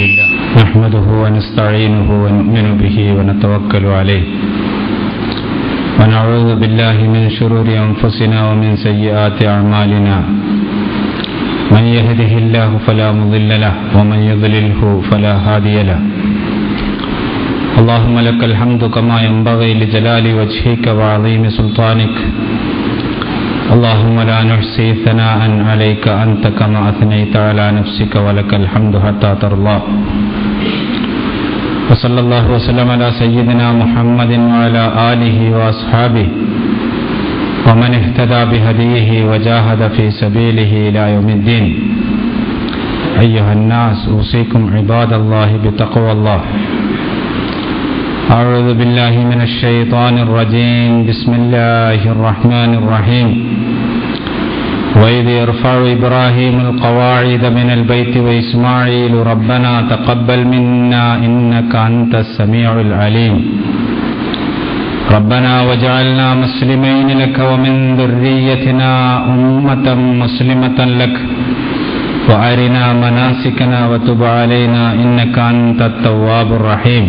لله نحمده ونستعينه ونؤمن به ونتوكل عليه ونعوذ بالله من شرور أنفسنا ومن سيئات أعمالنا من يهده الله فلا مضل له ومن يضلله فلا هادي له اللهم لك الحمد كما ينبغي لجلال وجهك وعظيم سلطانك اللهم لا نحصي ثناء عليك أنت كما أثنيت على نفسك ولك الحمد حتى ترضى وصلى الله وسلم على سيدنا محمد وعلى آله وأصحابه ومن اهتدى بهديه وجاهد في سبيله إلى يوم الدين أيها الناس أوصيكم عباد الله بتقوى الله أعوذ بالله من الشيطان الرجيم بسم الله الرحمن الرحيم وإذ يرفع إبراهيم القواعد من البيت وإسماعيل ربنا تقبل منا إنك أنت السميع العليم ربنا وجعلنا مسلمين لك ومن ذريتنا أمة مسلمة لك وأرنا مناسكنا وتب علينا إنك أنت التواب الرحيم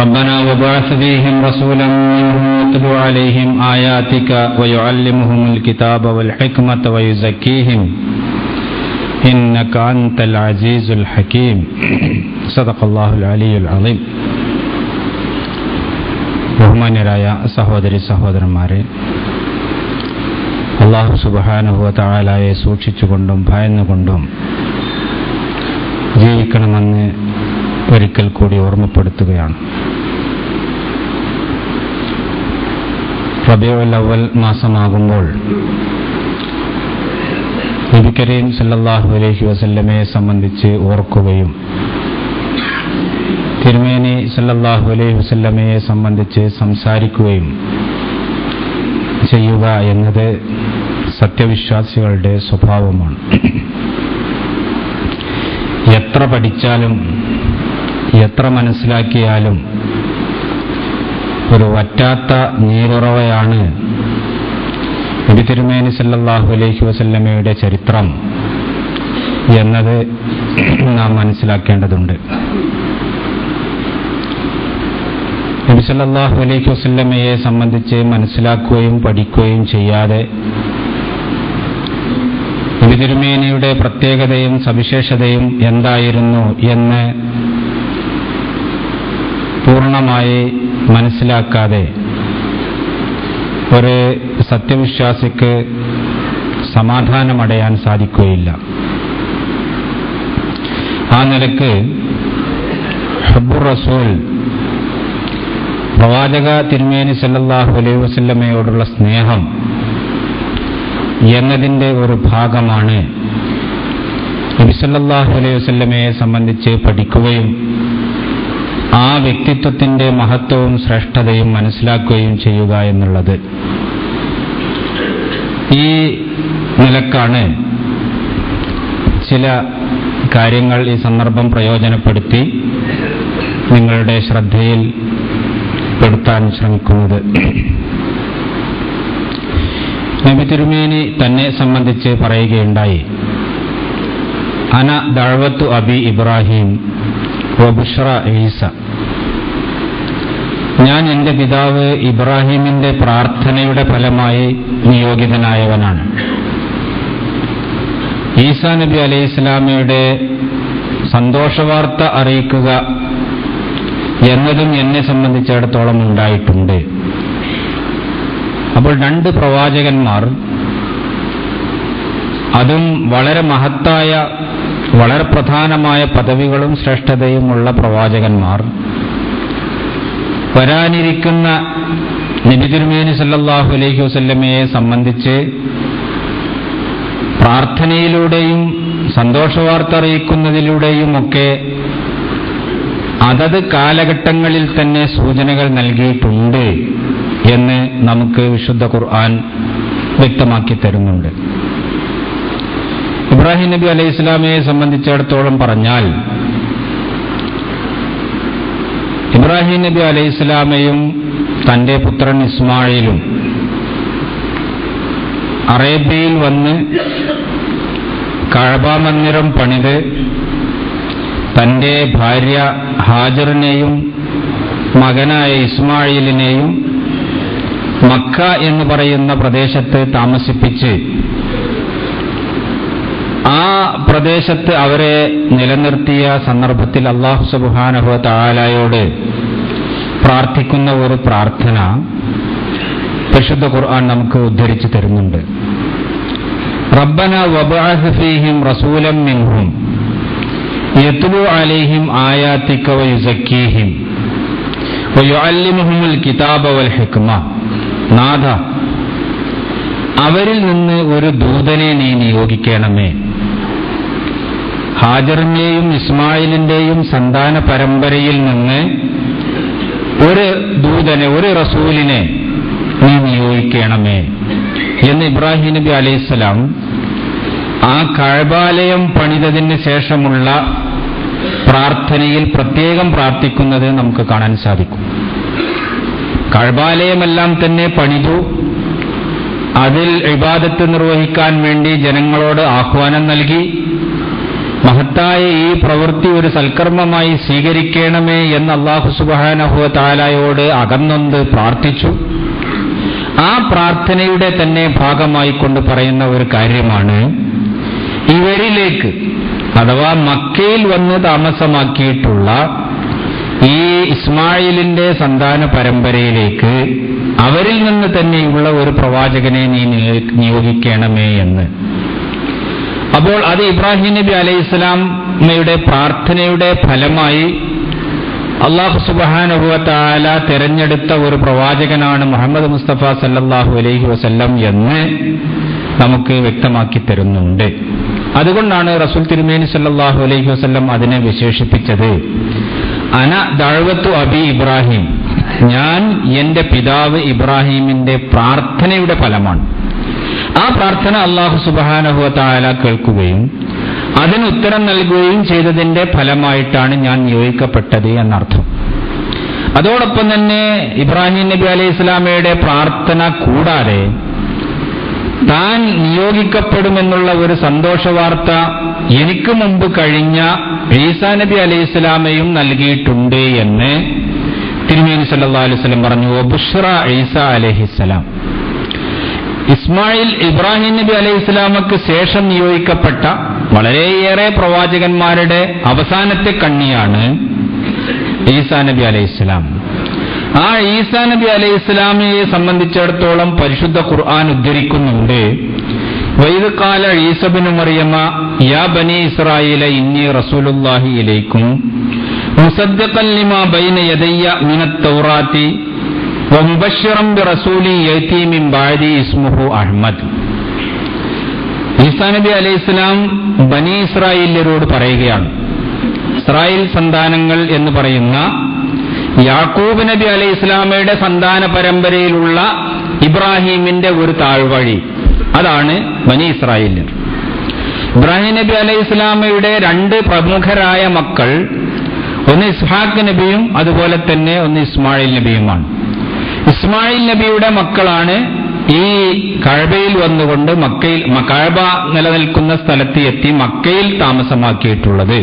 ربنا وبعث فيهم رسولا منهم يتلو عليهم آياتك ويعلمهم الكتاب والحكمة ويزكيهم إنك أنت العزيز الحكيم صدق الله العلي العظيم ബഹുമാന്യരായ സഹോദരി സഹോദരന്മാരെ, അല്ലാഹു സുബ്ഹാനഹു വ തആലയെ സൂക്ഷിച്ചുകൊണ്ടും ഭയന്നുകൊണ്ടും ജീവിക്കണമെന്ന് ഒരിക്കൽ കൂടി ഓർമ്മപ്പെടുത്തുകയാണ്. റബീഉൽ അവ്വൽ മാസമാകുമ്പോൾ നബി കരീം സല്ലല്ലാഹു അലൈഹി വസല്ലമയെ സംബന്ധിച്ച് ഓർക്കുകയും തിരുമേനി സല്ലല്ലാഹു അലൈഹി വസല്ലമയെ സംബന്ധിച്ച് സംസാരിക്കുകയും ചെയ്യുക എന്നത് സത്യവിശ്വാസികളുടെ സ്വഭാവമാണ്. എത്ര പഠിച്ചാലും എത്ര മനസ്സിലാക്കിയാലും ഒരു വറ്റാത്ത നീരുറവയാണ് നബി തിരുമേനി സല്ലല്ലാഹു അലൈഹി വസല്ലമയുടെ ചരിത്രം എന്നത് നാം മനസ്സിലാക്കേണ്ടതുണ്ട്. നബി സല്ലല്ലാഹു അലൈഹി വസല്ലമയെ സംബന്ധിച്ച് മനസ്സിലാക്കുകയും പഠിക്കുകയും ചെയ്യാതെ നബി തിരുമേനിയുടെ പ്രത്യേകതയും സവിശേഷതയും എന്തായിരുന്നു എന്ന് പൂർണ്ണമായി മനസ്സിലാക്കാതെ ഒരു സത്യവിശ്വാസിക്ക് സമാധാനമടയാൻ സാധിക്കുകയില്ല. ആ നിലക്ക് ഹുബ്ബുർ റസൂൽ, പ്രവാചക തിരുമേനി സല്ലല്ലാഹു അലൈഹി വസല്ലമയോടുള്ള സ്നേഹം എന്നതിൻ്റെ ഒരു ഭാഗമാണ് നബി സല്ലല്ലാഹു അലൈഹി വസല്ലമയെ സംബന്ധിച്ച് പഠിക്കുകയും ആ വ്യക്തിത്വത്തിൻ്റെ മഹത്വവും ശ്രേഷ്ഠതയും മനസ്സിലാക്കുകയും ചെയ്യുക എന്നുള്ളത്. ഈ നിലക്കാണ് ചില കാര്യങ്ങൾ ഈ സന്ദർഭം പ്രയോജനപ്പെടുത്തി നിങ്ങളുടെ ശ്രദ്ധയിൽ പെടുത്താൻ ശ്രമിക്കുന്നത്. നബി തിരുമേനി തന്നെ സംബന്ധിച്ച് പറയുകയുണ്ടായി, അന ദഅവത്തു അബി ഇബ്രാഹിം വബുശ്ര ഈസ, ഞാൻ എൻ്റെ പിതാവ് ഇബ്രാഹിമിൻ്റെ പ്രാർത്ഥനയുടെ ഫലമായി നിയോഗിതനായവനാണ്. ഈസാ നബി അലൈഹി ഇസ്ലാമയുടെ സന്തോഷവാർത്ത അറിയിക്കുക എന്നതും എന്നെ സംബന്ധിച്ചിടത്തോളം ഉണ്ടായിട്ടുണ്ട്. അപ്പോൾ രണ്ട് പ്രവാചകന്മാർ, അതും വളരെ മഹത്തായ വളരെ പ്രധാനമായ പദവികളും ശ്രേഷ്ഠതയുമുള്ള പ്രവാചകന്മാർ, വരാനിരിക്കുന്ന നബി തിരുമേനി സല്ലല്ലാഹു അലൈഹി വസല്ലമയെ സംബന്ധിച്ച് പ്രാർത്ഥനയിലൂടെയും സന്തോഷവാർത്ത അറിയിക്കുന്നതിലൂടെയുമൊക്കെ അതത് കാലഘട്ടങ്ങളിൽ തന്നെ സൂചനകൾ നൽകിയിട്ടുണ്ട് എന്ന് നമുക്ക് വിശുദ്ധ ഖുർആൻ വ്യക്തമാക്കി തരുന്നുണ്ട്. ഇബ്രാഹിം നബി അലൈഹി ഇസ്ലാമയെ സംബന്ധിച്ചിടത്തോളം പറഞ്ഞാൽ, ഇബ്രാഹിം നബി അലൈഹി ഇസ്ലാമയും തൻ്റെ പുത്രൻ ഇസ്മായിലും അറേബ്യയിൽ വന്ന് കഅബ മന്ദിരം പണിത് തൻ്റെ ഭാര്യ ഹാജറിനെയും മകനായ ഇസ്മായിലിനെയും മക്ക എന്ന് പറയുന്ന പ്രദേശത്ത് താമസിപ്പിച്ച് ആ പ്രദേശത്ത് അവരെ നിലനിർത്തിയ സന്ദർഭത്തിൽ അല്ലാഹു സുബ്ഹാനഹു വ തആലയോട് പ്രാർത്ഥിക്കുന്ന ഒരു പ്രാർത്ഥന പരിശുദ്ധ ഖുർആൻ നമുക്ക് ഉദ്ധരിച്ചു തരുന്നുണ്ട്. റബ്ബന വബഅസ് ഫീഹിം റസൂലൻ മിൻഹും യത്ലു അലൈഹിം ആയാതിക വയുസക്കീഹിം വയുഅല്ലിമുഹുൽ കിതാബ വൽ ഹിക്മ. നാഥ, അവരിൽ നിന്ന് ഒരു ദൂതനെ നീ നിയോഗിക്കണമേ. ഹാജറിന്റെയും ഇസ്മായിലിന്റെയും സന്താന പരമ്പരയിൽ നിന്ന് ഒരു ദൂതനെ, ഒരു റസൂലിനെ നീ നിയോഗിക്കണമേ എന്ന് ഇബ്രാഹിം നബി അലൈഹിസ്സലാം ആ കഅബാലയം പണിതതിന് ശേഷമുള്ള പ്രാർത്ഥനയിൽ പ്രത്യേകം പ്രാർത്ഥിക്കുന്നത് നമുക്ക് കാണാൻ സാധിക്കും. കഅബാലയമെല്ലാം തന്നെ പണിതു, അതിൽ ഇബാദത്ത് നിർവഹിക്കാൻ വേണ്ടി ജനങ്ങളോട് ആഹ്വാനം നൽകി, മഹത്തായ ഈ പ്രവൃത്തി ഒരു സൽക്കർമ്മമായി സ്വീകരിക്കണമേ എന്ന് അല്ലാഹു സുബ്ഹാനഹു വ തആലയോട് അകന്നൊന്ന് പ്രാർത്ഥിച്ചു. ആ പ്രാർത്ഥനയുടെ തന്നെ ഭാഗമായി കൊണ്ട് പറയുന്ന ഒരു കാര്യമാണ്, ഇവരിലേക്ക് അഥവാ മക്കയിൽ വന്ന് താമസമാക്കിയിട്ടുള്ള ഈ ഇസ്മായിലിന്റെ സന്താന പരമ്പരയിലേക്ക് അവരിൽ നിന്ന് തന്നെയുള്ള ഒരു പ്രവാചകനെ നീ നിയോഗിക്കണമേ എന്ന്. അപ്പോൾ അത് ഇബ്രാഹിം നബി അലൈഹിസ്സലാമയുടെ പ്രാർത്ഥനയുടെ ഫലമായി അല്ലാഹു സുബ്ഹാനഹു വ തആല തിരഞ്ഞെടുത്ത ഒരു പ്രവാചകനാണ് മുഹമ്മദ് മുസ്തഫ സല്ലല്ലാഹു അലൈഹി വസല്ലം എന്ന് നമുക്ക് വ്യക്തമാക്കി തരുന്നുണ്ട്. അതുകൊണ്ടാണ് റസൂൽ തിരുമേനി സല്ലല്ലാഹു അലൈഹി വസല്ലം അതിനെ വിശേഷിപ്പിച്ചത് അന ദഅവത്തു അബി ഇബ്രാഹിം, ഞാൻ എന്റെ പിതാവ് ഇബ്രാഹിമിന്റെ പ്രാർത്ഥനയുടെ ഫലമാണ്. ആ പ്രാർത്ഥന അല്ലാഹു സുബ്ഹാനഹു വ തആല കേൾക്കുകയും അതിന് ഉത്തരം നൽകുകയും ചെയ്തതിന്റെ ഫലമായിട്ടാണ് ഞാൻ നിയോഗിക്കപ്പെട്ടത് എന്നർത്ഥം. അതോടൊപ്പം തന്നെ ഇബ്രാഹിം നബി അലൈഹി ഇസ്ലാമയുടെ പ്രാർത്ഥന കൂടാതെ താൻ നിയോഗിക്കപ്പെടുമെന്നുള്ള ഒരു സന്തോഷവാർത്ത എനിക്ക് മുമ്പ് കഴിഞ്ഞ ഈസാ നബി അലൈഹി ഇസ്ലാമയും നൽകിയിട്ടുണ്ട് എന്ന് തിരുമേനി സല്ലല്ലാഹു അലൈഹി വസല്ലം പറഞ്ഞു. വബുശ്റ ഈസാ അലൈഹിസ്സലാം, ഇസ്മായിൽ ഇബ്രാഹിം നബി അലൈഹി ഇസ്ലാമക്ക് ശേഷം നിയോഗിക്കപ്പെട്ട വളരെയേറെ പ്രവാചകന്മാരുടെ അവസാനത്തെ കണ്ണിയാണ് ഈസാ നബി അലൈഹി ഇസ്ലാം. ആ ഈസാ നബി അലൈഹി ഇസ്ലാമിനെ സംബന്ധിച്ചിടത്തോളം പരിശുദ്ധ ഖുർആൻ ഉദ്ധരിക്കുന്നുണ്ട്, വഇദ് ഖാല ഈസ ഇബ്നു മറിയമ യാ ബനി ഇസ്രായീല ഇന്നി റസൂലുള്ളാഹി ഇലൈക്കും മുസദ്ദിഖൻ ലിമാ ബൈന യദയ്യ മിനത്ത് തൗറാത്തി വമുബശ്ശിറൻ ബിറസൂലിൻ യഅതി മിൻ ബഅദി ഇസ്മുഹു അഹ്മദ്. ഈസാ നബി അലൈഹി ഇസ്ലാം ബനി ഇസ്രായേലിയരോട് പറയുകയാണ്, ഇസ്രായേൽ സന്താനങ്ങൾ എന്ന് പറയുന്ന യാക്കൂബ് നബി അലൈഹി ഇസ്ലാമയുടെ സന്താന പരമ്പരയിലുള്ള ഇബ്രാഹീമിന്റെ ഒരു താഴ്വഴി, അതാണ് ബനി ഇസ്രായേലിയർ. ഇബ്രാഹിം നബി അലൈഹി ഇസ്ലാമയുടെ രണ്ട് പ്രമുഖരായ മക്കൾ, ഒന്ന് ഇസ്ഹാഖ് നബിയും അതുപോലെ തന്നെ ഒന്ന് ഇസ്മായിൽ നബിയുമാണ്. ഇസ്മായിൽ നബിയുടെ മക്കളാണ് ഈ കഅബയിൽ വന്നുകൊണ്ട് മക്കയിൽ, കഅബ നിലനിൽക്കുന്ന സ്ഥലത്ത് എത്തി മക്കയിൽ താമസമാക്കിയിട്ടുള്ളത്.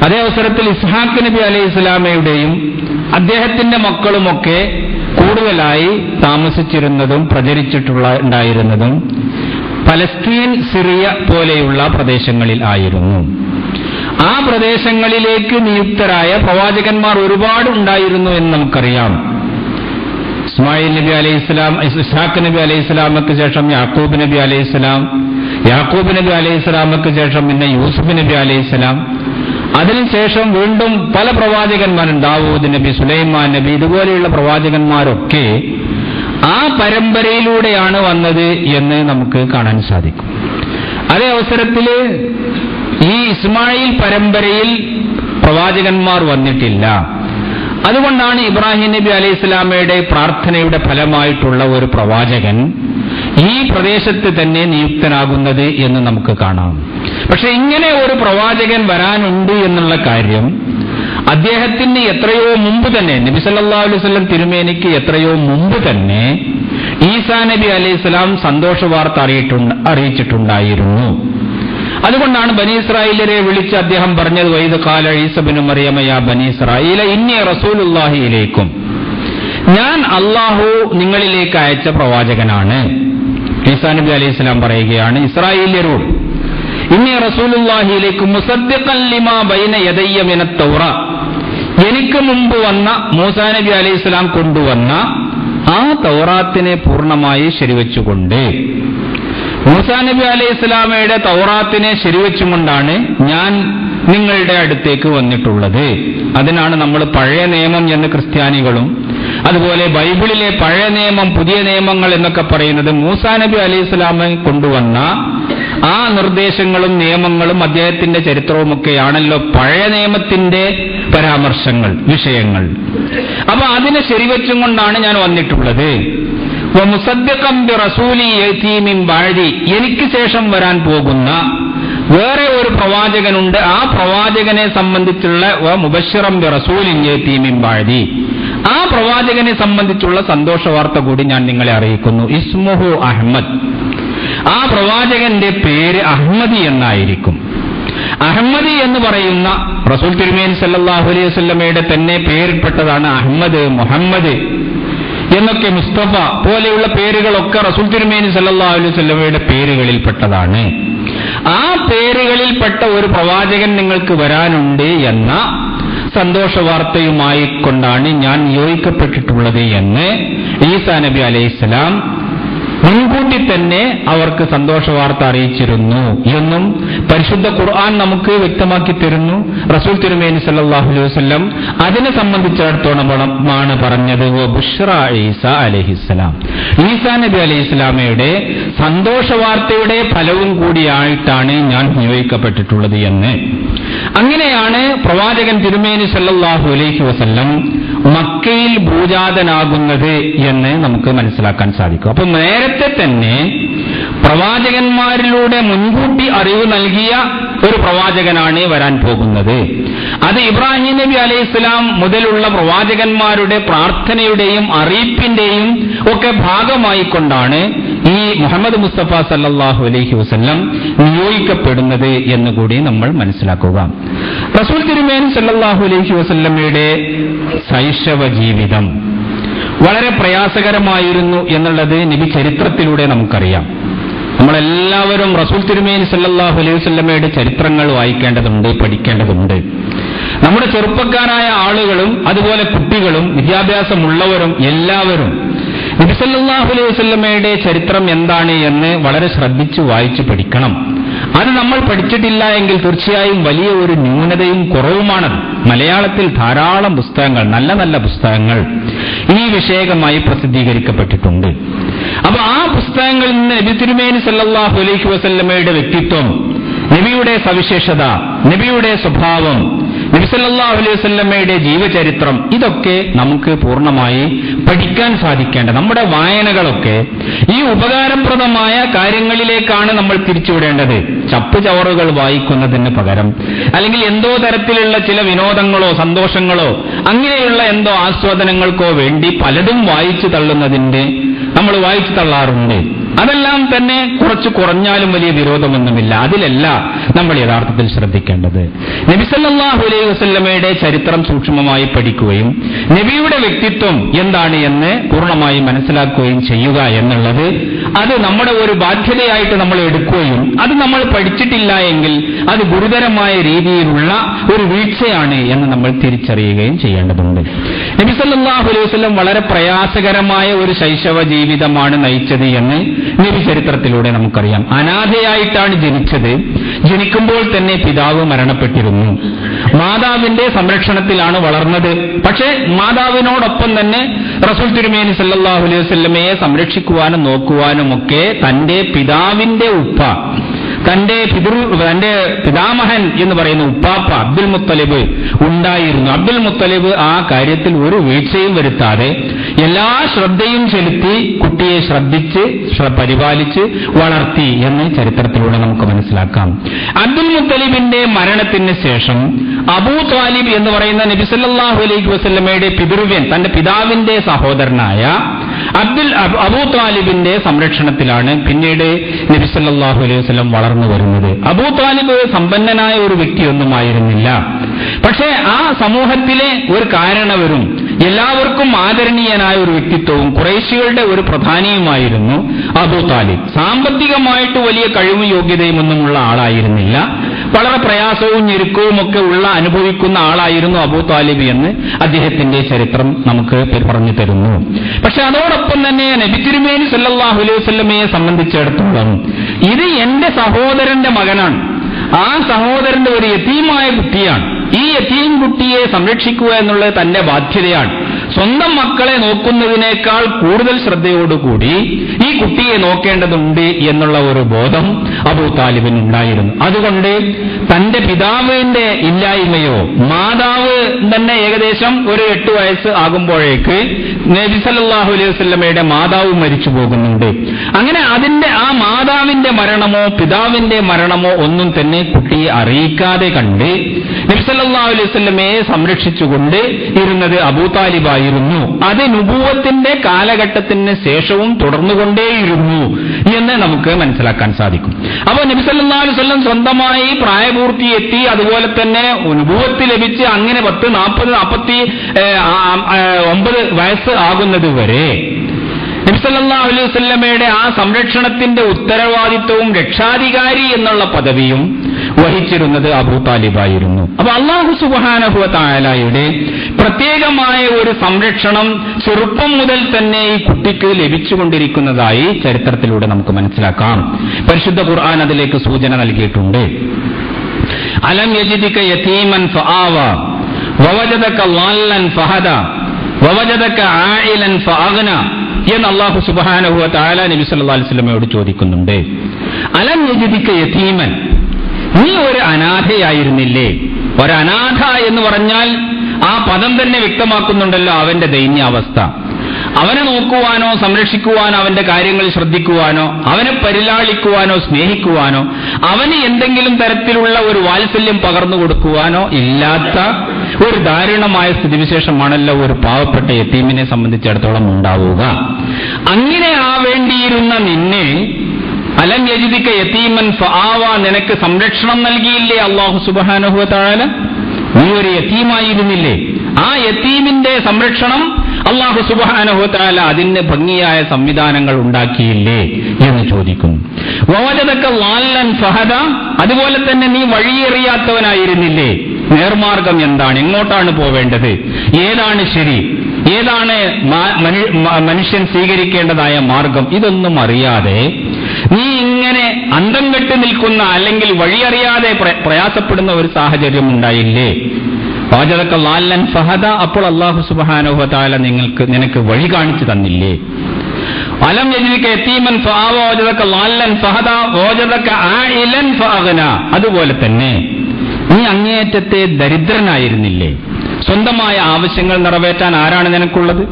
അതേ അവസരത്തിൽ ഇസ്ഹാഖ് നബി അലൈഹി ഇസ്ലാമയുടെയും അദ്ദേഹത്തിന്റെ മക്കളുമൊക്കെ കൂടുതലായി താമസിച്ചിരുന്നതും ഉണ്ടായിരുന്നതും പലസ്തീൻ, സിറിയ പോലെയുള്ള പ്രദേശങ്ങളിൽ ആയിരുന്നു. ആ പ്രദേശങ്ങളിലേക്ക് നിയുക്തരായ പ്രവാചകന്മാർ ഒരുപാട് ഉണ്ടായിരുന്നു എന്ന് നമുക്കറിയാം. ഇസ്മായിൽ നബി അലൈഹി ഇസ്ലാം, ഇസ്ഹാഖ് നബി അലൈഹി ഇസ്ലാമക്ക് ശേഷം യാക്കൂബ് നബി അലൈഹി ഇസ്ലാം, യാക്കൂബ് നബി അലൈഹി ഇസ്ലാമക്ക് ശേഷം പിന്നെ യൂസുഫ് നബി അലൈഹി ഇസ്ലാം, അതിനുശേഷം വീണ്ടും പല പ്രവാചകന്മാരും, ദാവൂദ് നബി, സുലൈമാൻ നബി, ഇതുപോലെയുള്ള പ്രവാചകന്മാരൊക്കെ ആ പരമ്പരയിലൂടെയാണ് വന്നത് എന്ന് നമുക്ക് കാണാൻ സാധിക്കും. അതേ അവസരത്തിൽ ഈ ഇസ്മായിൽ പരമ്പരയിൽ പ്രവാചകന്മാർ വന്നിട്ടില്ല. അതുകൊണ്ടാണ് ഇബ്രാഹിം നബി അലൈഹി ഇസ്ലാമയുടെ പ്രാർത്ഥനയുടെ ഫലമായിട്ടുള്ള ഒരു പ്രവാചകൻ ഈ പ്രദേശത്ത് തന്നെ നിയുക്തനാകുന്നത് എന്ന് നമുക്ക് കാണാം. പക്ഷെ ഇങ്ങനെ ഒരു പ്രവാചകൻ വരാനുണ്ട് എന്നുള്ള കാര്യം അദ്ദേഹത്തിന് എത്രയോ മുമ്പ് തന്നെ, നബി സല്ലല്ലാഹു അലൈഹി വസല്ലം തിരുമേനിക്ക് എത്രയോ മുമ്പ് തന്നെ ഈസാ നബി അലൈഹി ഇസ്ലാം സന്തോഷ വാർത്ത അറിയിച്ചിട്ടുണ്ടായിരുന്നു. അതുകൊണ്ടാണ് ബനി ഇസ്രായേലിനെ വിളിച്ച് അദ്ദേഹം പറഞ്ഞത് വൈദ് ഖാല ഈസ ഇബ്നു മറിയമ യാ ബനി ഇസ്രായീല ഇന്നി റസൂലുള്ളാഹി ഇലൈക്കും, ഞാൻ അല്ലാഹു നിങ്ങളിലേക്ക് അയച്ച പ്രവാചകനാണ്. ഈസാ നബി അലൈഹിസ്സലാം പറയുകയാണ് ഇസ്രായേല്യരോട്, ഇന്നി റസൂലുള്ളാഹി ഇലൈക്കും മുസദ്ദിഖൻ ലിമാ ബൈന യദയ്യ മിനത് തൗറാ, എനിക്ക് മുമ്പ് വന്ന മൂസാ നബി അലൈഹിസ്സലാം കൊണ്ടുവന്ന ആ തൗറാത്തിനെ പൂർണ്ണമായി ശരിവെച്ചുകൊണ്ട്, മൂസാ നബി അലൈഹിസ്സലാമയുടെ തൗറാത്തിനെ ശരിവെച്ചുകൊണ്ടാണ് ഞാൻ നിങ്ങളുടെ അടുത്തേക്ക് വന്നിട്ടുള്ളത്. അതിനാണ് നമ്മൾ പഴയ നിയമം എന്ന് ക്രിസ്ത്യാനികളും അതുപോലെ ബൈബിളിലെ പഴയ നിയമം പുതിയ നിയമങ്ങൾ എന്നൊക്കെ പറയുന്നത് മൂസാ നബി അലൈഹിസ്സലാമെ കൊണ്ടുവന്ന ആ നിർദ്ദേശങ്ങളും നിയമങ്ങളും അദ്ദേഹത്തിന്റെ ചരിത്രവുമൊക്കെയാണല്ലോ പഴയ നിയമത്തിന്റെ പരാമർശങ്ങൾ, വിഷയങ്ങൾ. അപ്പൊ അതിനെ ശരിവെച്ചും കൊണ്ടാണ് ഞാൻ വന്നിട്ടുള്ളത്. വമുസദ്ദിഖൻ ബിറസൂലി യഅതി മിൻ ബഅദി, എനിക്ക് ശേഷം വരാൻ പോകുന്ന വേറെ ഒരു പ്രവാചകനുണ്ട്, ആ പ്രവാചകനെ സംബന്ധിച്ചുള്ള മുബശ്ശിറൻ ബിറസൂലിൻ യഅതി മിൻ ബഅദി, ആ പ്രവാചകനെ സംബന്ധിച്ചുള്ള സന്തോഷ വാർത്ത കൂടി ഞാൻ നിങ്ങളെ അറിയിക്കുന്നു. ഇസ്മുഹു അഹ്മദ്, ആ പ്രവാചകന്റെ പേര് അഹ്മദി എന്നായിരിക്കും. അഹ്മദി എന്ന് പറയുന്ന റസൂൽ തിരുമേനി സല്ലല്ലാഹു അലൈഹി വസല്ലമയുടെ തന്നെ പേരിൽപ്പെട്ടതാണ് അഹ്മദ്, മുഹമ്മദ് എന്നൊക്കെ മുസ്തഫ പോലെയുള്ള പേരുകളൊക്കെ റസൂൽ തിരുമേനി സല്ലല്ലാഹു അലൈഹി വസല്ലമയുടെ പേരുകളിൽപ്പെട്ടതാണ്. ആ പേരുകളിൽപ്പെട്ട ഒരു പ്രവാചകൻ നിങ്ങൾക്ക് വരാനുണ്ട് എന്ന സന്തോഷ വാർത്തയുമായി കൊണ്ടാണ് ഞാൻ നിയോഗിക്കപ്പെട്ടിട്ടുള്ളത് എന്ന് ഈസാ നബി അലൈഹിസ്സലാം മുൻകൂട്ടി തന്നെ അവർക്ക് സന്തോഷ വാർത്ത അറിയിച്ചിരുന്നു എന്നും പരിശുദ്ധ ഖുർആൻ നമുക്ക് വ്യക്തമാക്കി തരുന്നു. റസൂൽ തിരുമേനി സല്ലല്ലാഹു അലൈഹി വസല്ലം അതിനെ സംബന്ധിച്ചിടത്തോളമാണ് പറഞ്ഞത് ബുശ്റ ഈസ അലൈഹിസ്സലാം, ഈസാ നബി അലൈഹിസ്സലാമയുടെ സന്തോഷ വാർത്തയുടെ ഫലവും കൂടിയായിട്ടാണ് ഞാൻ നിയോഗിക്കപ്പെട്ടിട്ടുള്ളത് എന്ന്. അങ്ങനെയാണ് പ്രവാചകൻ തിരുമേനി സല്ലല്ലാഹു അലൈഹി വസല്ലം മക്കയിൽ ഭൂജാതനാകുന്നത് എന്ന് നമുക്ക് മനസ്സിലാക്കാൻ സാധിക്കും. അപ്പൊ നേരത്തെ തന്നെ പ്രവാചകന്മാരിലൂടെ മുൻകൂട്ടി അറിവ് നൽകിയ ഒരു പ്രവാചകനാണ് വരാൻ പോകുന്നത്. അത് ഇബ്രാഹിം നബി അലൈഹിസ്സലാം മുതലുള്ള പ്രവാചകന്മാരുടെ പ്രാർത്ഥനയുടെയും അറിയിപ്പിന്റെയും ഒക്കെ ഭാഗമായിക്കൊണ്ടാണ് ഈ മുഹമ്മദ് മുസ്തഫ സല്ലല്ലാഹു അലൈഹി വസല്ലം നിയോഗിക്കപ്പെടുന്നത് എന്നുകൂടി നമ്മൾ മനസ്സിലാക്കുക. റസൂൽ തിരുമേനി സല്ലല്ലാഹു അലൈഹി വസല്ലമയുടെ ശൈശവ ജീവിതം വളരെ പ്രയാസകരമായിരുന്നു എന്നുള്ളത് നബി ചരിത്രത്തിലൂടെ നമുക്കറിയാം. നമ്മളെല്ലാവരും റസൂൽ തിരുമേനി സല്ലല്ലാഹു അലൈഹി വസല്ലമയുടെ ചരിത്രങ്ങൾ വായിക്കേണ്ടതുണ്ട്, പഠിക്കേണ്ടതുണ്ട്. നമ്മുടെ ചെറുപ്പക്കാരായ ആളുകളും അതുപോലെ കുട്ടികളും വിദ്യാഭ്യാസമുള്ളവരും എല്ലാവരും നബി സല്ലല്ലാഹു അലൈഹി വസല്ലമയുടെ ചരിത്രം എന്താണ് എന്ന് വളരെ ശ്രദ്ധിച്ചു വായിച്ചു പഠിക്കണം. അത് നമ്മൾ പഠിച്ചിട്ടില്ല എങ്കിൽ തീർച്ചയായും വലിയ ഒരു ന്യൂനതയും കുറവുമാണത്. മലയാളത്തിൽ ധാരാളം പുസ്തകങ്ങൾ, നല്ല നല്ല പുസ്തകങ്ങൾ ഈ വിഷയകമായി പ്രസിദ്ധീകരിക്കപ്പെട്ടിട്ടുണ്ട്. അപ്പൊ ആ പുസ്തകങ്ങളിൽ നിന്ന് നബി തിരുമേനി സല്ലല്ലാഹു അലൈഹി വസല്ലമയുടെ വ്യക്തിത്വം, നബിയുടെ സവിശേഷത, നബിയുടെ സ്വഭാവം, നബി സല്ലല്ലാഹു അലൈഹി വസല്ലമയുടെ ജീവചരിത്രം, ഇതൊക്കെ നമുക്ക് പൂർണ്ണമായി പഠിക്കാൻ സാധിക്കേണ്ട നമ്മുടെ വായനകളൊക്കെ ഈ ഉപകാരപ്രദമായ കാര്യങ്ങളിലേക്കാണ് നമ്മൾ തിരിച്ചുവിടേണ്ടത്. ചപ്പുചവറുകൾ വായിക്കുന്നതിന് പകരം അല്ലെങ്കിൽ എന്തോ തരത്തിലുള്ള ചില വിനോദങ്ങളോ സന്തോഷങ്ങളോ അങ്ങനെയുള്ള എന്തോ ആസ്വാദനങ്ങൾക്കോ വേണ്ടി പലതും വായിച്ചു തള്ളുന്നതിന്റെ നമ്മൾ വായിച്ചു തള്ളാറുണ്ട്. അതെല്ലാം തന്നെ കുറച്ച് കുറഞ്ഞാലും വലിയ വിരോധമൊന്നുമില്ല. അതിലല്ല നമ്മൾ യഥാർത്ഥത്തിൽ ശ്രദ്ധിക്കേണ്ടത്. നബി സല്ലല്ലാഹു അലൈഹി വസല്ലമയുടെ ചരിത്രം സൂക്ഷ്മമായി പഠിക്കുകയും നബിയുടെ വ്യക്തിത്വം എന്താണ് എന്ന് പൂർണ്ണമായി മനസ്സിലാക്കുകയും ചെയ്യുക എന്നുള്ളത് അത് നമ്മുടെ ഒരു ബാധ്യതയായിട്ട് നമ്മൾ എടുക്കുകയും അത് നമ്മൾ പഠിച്ചിട്ടില്ല എങ്കിൽ അത് ഗുരുതരമായ രീതിയിലുള്ള ഒരു വീഴ്ചയാണ് എന്ന് നമ്മൾ തിരിച്ചറിയുകയും ചെയ്യേണ്ടതുണ്ട്. നബി സല്ലല്ലാഹു അലൈഹി വസല്ലം വളരെ പ്രയാസകരമായ ഒരു ശൈശവ ജീവിതമാണ് നയിച്ചത് എന്ന് നബി ചരിത്രത്തിലൂടെ നമുക്കറിയാം. അനാഥയായിട്ടാണ് ജനിച്ചത്. ജനിക്കുമ്പോൾ തന്നെ പിതാവ് മരണപ്പെട്ടിരുന്നു. മാതാവിന്റെ സംരക്ഷണത്തിലാണ് വളർന്നത്. പക്ഷേ മാതാവിനോടൊപ്പം തന്നെ റസൂൽ തിരുമേനി സല്ലല്ലാഹു അലൈഹി വസല്ലമയെ സംരക്ഷിക്കുവാനും നോക്കുവാനുമൊക്കെ തന്റെ പിതാവിന്റെ ഉപ്പ, തന്റെ പിതാമഹൻ എന്ന് പറയുന്ന ഉപ്പാപ്പ അബ്ദുൽ മുത്തലിബ് ഉണ്ടായിരുന്നു. അബ്ദുൽ മുത്തലിബ് ആ കാര്യത്തിൽ ഒരു വീഴ്ചയും വരുത്താതെ എല്ലാ ശ്രദ്ധയും ചെലുത്തി കുട്ടിയെ ശ്രദ്ധിച്ച് പരിപാലിച്ച് വളർത്തി എന്ന് ചരിത്രത്തിലൂടെ നമുക്ക് മനസ്സിലാക്കാം. അബ്ദുൽ മുത്തലിബിന്റെ മരണത്തിന് ശേഷം അബൂ ത്വാലിബ് എന്ന് പറയുന്ന നബി സല്ലല്ലാഹു അലൈഹി വസല്ലമയുടെ പിതൃവ്യൻ, തന്റെ പിതാവിന്റെ സഹോദരനായ അബൂ താലിബിന്റെ സംരക്ഷണത്തിലാണ് പിന്നീട് നബി സല്ലല്ലാഹു അലൈഹി വസല്ലം വളർന്നു വരുന്നത്. അബൂ താലിബ് സമ്പന്നനായ ഒരു വ്യക്തിയൊന്നുമായിരുന്നില്ല. പക്ഷേ ആ സമൂഹത്തിലെ ഒരു കാരണവരും എല്ലാവർക്കും ആദരണീയനായ ഒരു വ്യക്തിത്വവും ഖുറൈശികളുടെ ഒരു പ്രധാനിയുമായിരുന്നു അബൂ താലിബ്. സാമ്പത്തികമായിട്ട് വലിയ കഴിവും യോഗ്യതയും ഒന്നുമുള്ള ആളായിരുന്നില്ല. വളരെ പ്രയാസവും ഞെരുക്കവും ഒക്കെ അനുഭവിക്കുന്ന ആളായിരുന്നു അബൂ താലിബ് എന്ന് അദ്ദേഹത്തിന്റെ ചരിത്രം നമുക്ക് പറഞ്ഞു തരുന്നു. പക്ഷെ അതോടൊപ്പം തന്നെ നബി തിരുമേനി സല്ലല്ലാഹു അലൈഹി വസല്ലമയെ സംബന്ധിച്ചിടത്തോളം ഇത് എന്റെ സഹോദരന്റെ മകനാണ്, ആ സഹോദരന്റെ ഒരു യതീമായ കുട്ടിയാണ്. ഈ യതീം കുട്ടിയെ സംരക്ഷിക്കുക എന്നുള്ളത് തന്റെ ബാധ്യതയാണ്. സ്വന്തം മക്കളെ നോക്കുന്നതിനേക്കാൾ കൂടുതൽ ശ്രദ്ധയോടുകൂടി ഈ കുട്ടിയെ നോക്കേണ്ടതുണ്ട് എന്നുള്ള ഒരു ബോധം അബൂ താലിബിന് ഉണ്ടായിരുന്നു. അതുകൊണ്ട് തന്റെ പിതാവിന്റെ ഇല്ലായ്മയോ, മാതാവ് തന്നെ ഏകദേശം ഒരു 8 വയസ്സ് ആകുമ്പോഴേക്ക് നബി സല്ലല്ലാഹു അലൈഹി വസല്ലമയുടെ മാതാവ് മരിച്ചു പോകുന്നുണ്ട്. അങ്ങനെ അതിന്റെ ആ മാതാവിന്റെ മരണമോ പിതാവിന്റെ മരണമോ ഒന്നും തന്നെ കുട്ടിയെ അറിയിക്കാതെ കണ്ട് നബി സല്ലല്ലാഹു അലൈഹി വസല്ലമയെ സംരക്ഷിച്ചുകൊണ്ട് ഇരുന്നത് അബൂ താലിബായിരുന്നു. അത് നുബുവത്തിന്റെ കാലഘട്ടത്തിന് ശേഷവും തുടർന്നുകൊണ്ടേയിരുന്നു എന്ന് നമുക്ക് മനസ്സിലാക്കാൻ സാധിക്കും. അപ്പോൾ നബി സല്ലല്ലാഹു അലൈഹി വസല്ലം സ്വന്തമായി പ്രായപൂർത്തി എത്തി, അതുപോലെ തന്നെ നുബുവത്ത് ലഭിച്ച് അങ്ങനെ 10, 40, 49 വയസ്സ് ആകുന്നത് വരെ നബി സല്ലല്ലാഹു അലൈഹി വസല്ലമയുടെ ആ സംരക്ഷണത്തിന്റെ ഉത്തരവാദിത്വവും രക്ഷാധികാരി എന്നുള്ള പദവിയും വഹിച്ചിരുന്നത് അബൂ താലിബായിരുന്നു. അപ്പൊ അല്ലാഹു സുബ്ഹാനഹു വ തആലയുടെ പ്രത്യേകമായ ഒരു സംരക്ഷണം ചെറുപ്പം മുതൽ തന്നെ ഈ കുട്ടിക്ക് ലഭിച്ചുകൊണ്ടിരിക്കുന്നതായി ചരിത്രത്തിലൂടെ നമുക്ക് മനസ്സിലാക്കാം. പരിശുദ്ധ ഖുർആൻ അതിലേക്ക് സൂചന നൽകിയിട്ടുണ്ട്. അലം യജിദിക യതീമൻ ഫആവ വവജദക ളാല്ലൻ ഫഹദ വവജദക ആയിലൻ ഫഅഗ്ന എന്ന് അല്ലാഹു സുബ്ഹാനഹു വ തആല നബി സല്ലല്ലാഹു അലൈഹി വസല്ലമയോട് ചോദിക്കുന്നുണ്ട്. അലം യജിദിക യതീമൻ, നീ ഒരു അനാഥയായിരുന്നില്ലേ? ഒരു അനാഥ എന്ന് പറഞ്ഞാൽ ആ പദം തന്നെ വ്യക്തമാക്കുന്നുണ്ടല്ലോ അവന്റെ ദൈന്യാവസ്ഥ. അവനെ നോക്കുവാനോ സംരക്ഷിക്കുവാനോ അവന്റെ കാര്യങ്ങൾ ശ്രദ്ധിക്കുവാനോ അവനെ പരിലാളിക്കുവാനോ സ്നേഹിക്കുവാനോ അവന് എന്തെങ്കിലും തരത്തിലുള്ള ഒരു വാത്സല്യം പകർന്നു കൊടുക്കുവാനോ ഇല്ലാത്ത ഒരു ദാരുണമായ സ്ഥിതിവിശേഷമാണല്ലോ ഒരു പാവപ്പെട്ട യതീമിനെ സംബന്ധിച്ചിടത്തോളം ഉണ്ടാവുക. അങ്ങനെ ആവേണ്ടിയിരുന്ന നിന്നെ അലം യജിദിക യതീമൻ ഫആവ, നിനക്ക് സംരക്ഷണം നൽകിയില്ലേ അല്ലാഹു സുബ്ഹാനഹു വ തആല? നീ ഒരു യതീമായിരുന്നില്ലേ? ആ യതീമിന്റെ സംരക്ഷണം അല്ലാഹു സുബ്ഹാനഹു വ തആല അതിന് ഭംഗിയായ സംവിധാനങ്ങൾ ഉണ്ടാക്കിയില്ലേ എന്ന് ചോദിക്കുന്നു. വവജദക ളാല്ലൻ ഫഹദ, അതുപോലെ തന്നെ നീ വഴിയറിയാത്തവനായിരുന്നില്ലേ? നേർമാർഗം എന്താണ്, എങ്ങോട്ടാണ് പോവേണ്ടത്, ഏതാണ് ശരി, ഏതാണ് മനുഷ്യൻ സ്വീകരിക്കേണ്ടതായ മാർഗം, ഇതൊന്നും അറിയാതെ നീ ഇങ്ങനെ അന്തം കെട്ട് നിൽക്കുന്ന അല്ലെങ്കിൽ വഴിയറിയാതെ പ്രയാസപ്പെടുന്ന ഒരു സാഹചര്യം ഉണ്ടായില്ലേ? വവജദക ളാല്ലൻ ഫഹദ, അപ്പോൾ അല്ലാഹു സുബ്ഹാനഹു വ തആല നിനക്ക് വഴി കാണിച്ചു തന്നില്ലേ? അലം യജിദിക യതീമൻ ഫആവ വവജദക ളാല്ലൻ ഫഹദ വവജദക ആയിലൻ ഫഅഗ്ന, അതുപോലെ തന്നെ നീ അങ്ങേയറ്റത്തെ ദരിദ്രനായിരുന്നില്ലേ? സ്വന്തമായ ആവശ്യങ്ങൾ നിറവേറ്റാൻ ആരാണ് നിനക്കുള്ളത്?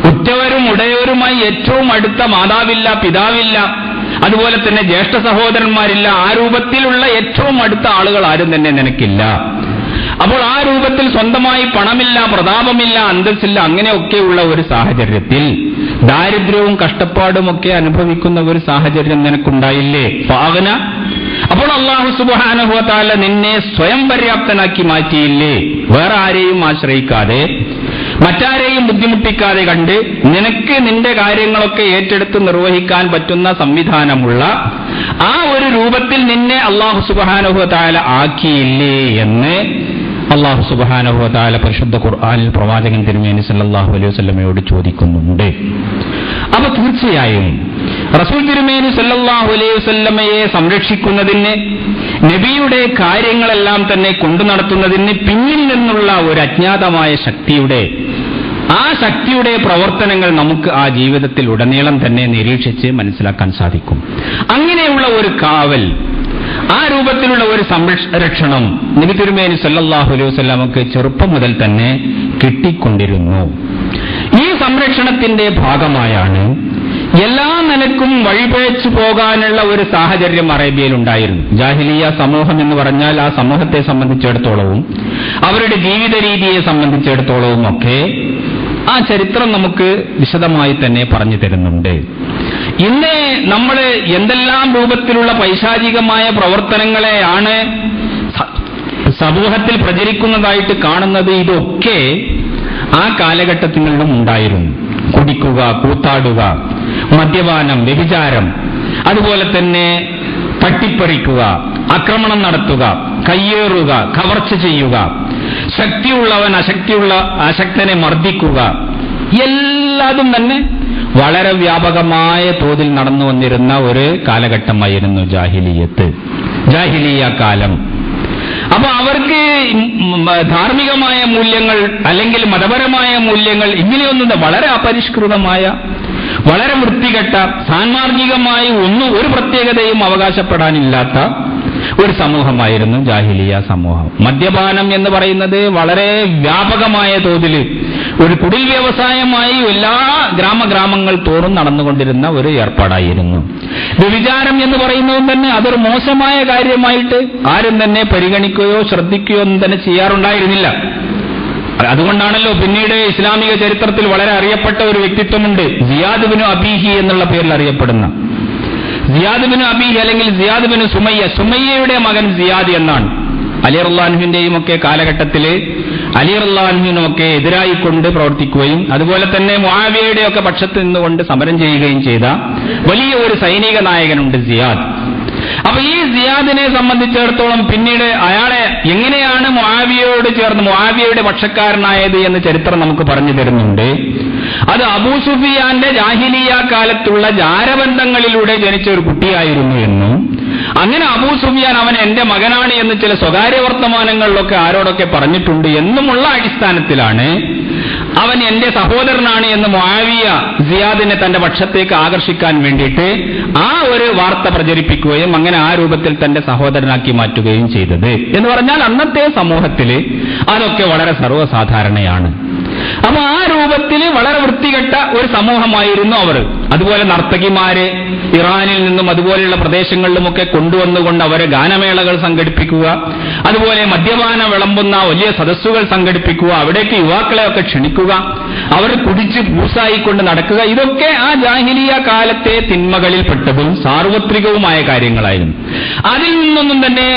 ഉറ്റവരും ഉടയവരുമായി ഏറ്റവും അടുത്ത മാതാവില്ല, പിതാവില്ല, അതുപോലെ തന്നെ ജ്യേഷ്ഠ സഹോദരന്മാരില്ല. ആ രൂപത്തിലുള്ള ഏറ്റവും അടുത്ത ആളുകൾ ആരും തന്നെ നിനക്കില്ല. അപ്പോൾ ആ രൂപത്തിൽ സ്വന്തമായി പണമില്ല, പ്രതാപമില്ല, അന്തസ്സില്ല, അങ്ങനെയൊക്കെയുള്ള ഒരു സാഹചര്യത്തിൽ ദാരിദ്ര്യവും കഷ്ടപ്പാടുമൊക്കെ അനുഭവിക്കുന്ന ഒരു സാഹചര്യം നിനക്കുണ്ടായില്ലേ? ഫഅഗ്ന, അപ്പോൾ അല്ലാഹു സുബ്ഹാനഹു വ തആല നിന്നെ സ്വയം പര്യാപ്തനാക്കി മാറ്റിയില്ലേ? വേറെ ആരെയും ആശ്രയിക്കാതെ മറ്റാരെയും ബുദ്ധിമുട്ടിക്കാതെ കണ്ട് നിനക്ക് നിന്റെ കാര്യങ്ങളൊക്കെ ഏറ്റെടുത്ത് നിർവഹിക്കാൻ പറ്റുന്ന സംവിധാനമുള്ള ആ ഒരു രൂപത്തിൽ നിന്നെ അല്ലാഹു സുബ്ഹാനഹു വ തആല ആക്കിയില്ലേ എന്ന് അല്ലാഹു സുബ്ഹാനഹു വ തആല പരിശുദ്ധ ഖുർആനിൽ പ്രവാചകൻ തിരുമേനി സല്ലല്ലാഹു അലൈഹി വസല്ലമയോട് ചോദിക്കുന്നുണ്ട്. അപ്പൊ തീർച്ചയായും റസൂൽ തിരുമേനി സല്ലല്ലാഹു അലൈഹി വസല്ലമയെ സംരക്ഷിക്കുന്നതിന്, നബിയുടെ കാര്യങ്ങളെല്ലാം തന്നെ കൊണ്ടു നടത്തുന്നതിന് പിന്നിൽ നിന്നുള്ള ഒരു അജ്ഞാതമായ ശക്തിയുടെ പ്രവർത്തനങ്ങൾ നമുക്ക് ആ ജീവിതത്തിൽ ഉടനീളം തന്നെ നിരീക്ഷിച്ച് മനസ്സിലാക്കാൻ സാധിക്കും. അങ്ങനെയുള്ള ഒരു കാവൽ, ആ രൂപത്തിലുള്ള ഒരു സംരക്ഷണം നബി തിരുമേനി സല്ലല്ലാഹു അലൈഹി വസല്ലമക്ക് ചെറുപ്പം മുതൽ തന്നെ കിട്ടിക്കൊണ്ടിരുന്നു. ഈ സംരക്ഷണത്തിന്റെ ഭാഗമായാണ് എല്ലാ നിലക്കും വഴിപിഴച്ചു പോകാനുള്ള ഒരു സാഹചര്യം അറേബ്യയിൽ ഉണ്ടായിരുന്നു. ജാഹിലിയ സമൂഹം എന്ന് പറഞ്ഞാൽ ആ സമൂഹത്തെ സംബന്ധിച്ചിടത്തോളവും അവരുടെ ജീവിത രീതിയെ സംബന്ധിച്ചിടത്തോളവും ഒക്കെ ആ ചരിത്രം നമുക്ക് വിശദമായി തന്നെ പറഞ്ഞു തരുന്നുണ്ട്. ഇന്ന് നമ്മൾ എന്തെല്ലാം രൂപത്തിലുള്ള പൈശാചികമായ പ്രവർത്തനങ്ങളെയാണ് സമൂഹത്തിൽ പ്രചരിക്കുന്നതായിട്ട് കാണുന്നത്, ഇതൊക്കെ ആ കാലഘട്ടത്തിലും ഉണ്ടായിരുന്നു. കുടിക്കുക, കൂത്താടുക, മദ്യപാനം, വ്യഭിചാരം, അതുപോലെ തന്നെ തട്ടിപ്പറിക്കുക, ആക്രമണം നടത്തുക, കയ്യേറുക, കവർച്ച ചെയ്യുക, ശക്തിയുള്ളവൻ അശക്തനെ മർദ്ദിക്കുക, എല്ലാതും തന്നെ വളരെ വ്യാപകമായ തോതിൽ നടന്നു വന്നിരുന്ന ഒരു കാലഘട്ടമായിരുന്നു ജാഹിലിയ കാലം. അപ്പൊ അവർക്ക് ധാർമ്മികമായ മൂല്യങ്ങൾ അല്ലെങ്കിൽ മതപരമായ മൂല്യങ്ങൾ ഇങ്ങനെയൊന്നും വളരെ അപരിഷ്കൃതമായ, വളരെ വൃത്തികെട്ട, സാൻമാർഗികമായി ഒരു പ്രത്യേകതയും അവകാശപ്പെടാനില്ലാത്ത ഒരു സമൂഹമായിരുന്നു ജാഹിലിയ സമൂഹം. മദ്യപാനം എന്ന് പറയുന്നത് വളരെ വ്യാപകമായ തോതിൽ ഒരു കുടിൽ വ്യവസായമായി എല്ലാ ഗ്രാമങ്ങൾ തോറും നടന്നുകൊണ്ടിരുന്ന ഒരു ഏർപ്പാടായിരുന്നു. വ്യഭിചാരം എന്ന് പറയുന്നതും തന്നെ അതൊരു മോശമായ കാര്യമായിട്ട് ആരും തന്നെ പരിഗണിക്കുകയോ ശ്രദ്ധിക്കുകയോ ഒന്നും തന്നെ ചെയ്യാറുണ്ടായിരുന്നില്ല. അതുകൊണ്ടാണല്ലോ പിന്നീട് ഇസ്ലാമിക ചരിത്രത്തിൽ വളരെ അറിയപ്പെട്ട ഒരു വ്യക്തിത്വമുണ്ട്, സിയാദ് ബിൻ അബീഹി എന്നുള്ള പേരിൽ അറിയപ്പെടുന്ന സിയാദ് ബിൻ അബീഹി അല്ലെങ്കിൽ സിയാദ് ബിൻ സുമയ്യയുടെ മകൻ സിയാദ് എന്നാണ്. അലി റളിയല്ലാഹു അൻഹുവിന്റെയും ഒക്കെ കാലഘട്ടത്തിൽ അലി റളിയല്ലാഹു അൻഹുവിനൊക്കെ എതിരായിക്കൊണ്ട് പ്രവർത്തിക്കുകയും അതുപോലെ തന്നെ മുആവിയയുടെ ഒക്കെ പക്ഷത്ത് നിന്നുകൊണ്ട് സമരം ചെയ്യുകയും ചെയ്ത വലിയ ഒരു സൈനിക നായകനുണ്ട് സിയാദ്. അപ്പൊ ഈ സിയാദിനെ സംബന്ധിച്ചിടത്തോളം പിന്നീട് അയാളെ എങ്ങനെയാണ് മുആവിയയോട് ചേർന്ന് മുആവിയയുടെ പക്ഷക്കാരനായത് എന്ന് ചരിത്രം നമുക്ക് പറഞ്ഞു തരുന്നുണ്ട്. അത് അബൂ സുഫിയാന്റെ ജാഹിലിയ കാലത്തുള്ള ജാരബന്ധങ്ങളിലൂടെ ജനിച്ച ഒരു കുട്ടിയായിരുന്നു എന്നും, അങ്ങനെ അബൂ സുഫിയാൻ അവൻ എന്റെ മകനാണ് എന്ന് ചില സ്വകാര്യ വർത്തമാനങ്ങളിലൊക്കെ ആരോടൊക്കെ പറഞ്ഞിട്ടുണ്ട് എന്നുമുള്ള അടിസ്ഥാനത്തിലാണ് അവൻ എന്റെ സഹോദരനാണ് എന്ന് മുആവിയ സിയാദിനെ തന്റെ പക്ഷത്തേക്ക് ആകർഷിക്കാൻ വേണ്ടിയിട്ട് ആ ഒരു വാർത്ത പ്രചരിപ്പിക്കുകയും അങ്ങനെ ആ രൂപത്തിൽ തന്റെ സഹോദരനാക്കി മാറ്റുകയും ചെയ്തത് എന്ന് പറഞ്ഞാൽ അന്നത്തെ സമൂഹത്തിൽ അതൊക്കെ വളരെ സർവ്വസാധാരണയാണ്. അപ്പൊ ആ രൂപത്തിൽ വളരെ വൃത്തികെട്ട ഒരു സമൂഹമായിരുന്നു അവർ. അതുപോലെ നർത്തകിമാരെ ഇറാനിൽ നിന്നും അതുപോലെയുള്ള പ്രദേശങ്ങളിലുമൊക്കെ കൊണ്ടുവന്നുകൊണ്ട് അവരെ ഗാനമേളകൾ സംഘടിപ്പിക്കുക, അതുപോലെ മദ്യപാനം വിളമ്പുന്ന വലിയ സദസ്സുകൾ സംഘടിപ്പിക്കുക, അവിടേക്ക് യുവാക്കളെയൊക്കെ ക്ഷണിക്കുക, അവർ കുടിച്ച് പൂസായിക്കൊണ്ട് നടക്കുക, ഇതൊക്കെ ആ ജാഹിലിയ കാലത്തെ തിന്മകളിൽപ്പെട്ടതും സാർവത്രികവുമായ കാര്യങ്ങളായിരുന്നു. അതിൽ നിന്നൊന്നും തന്നെ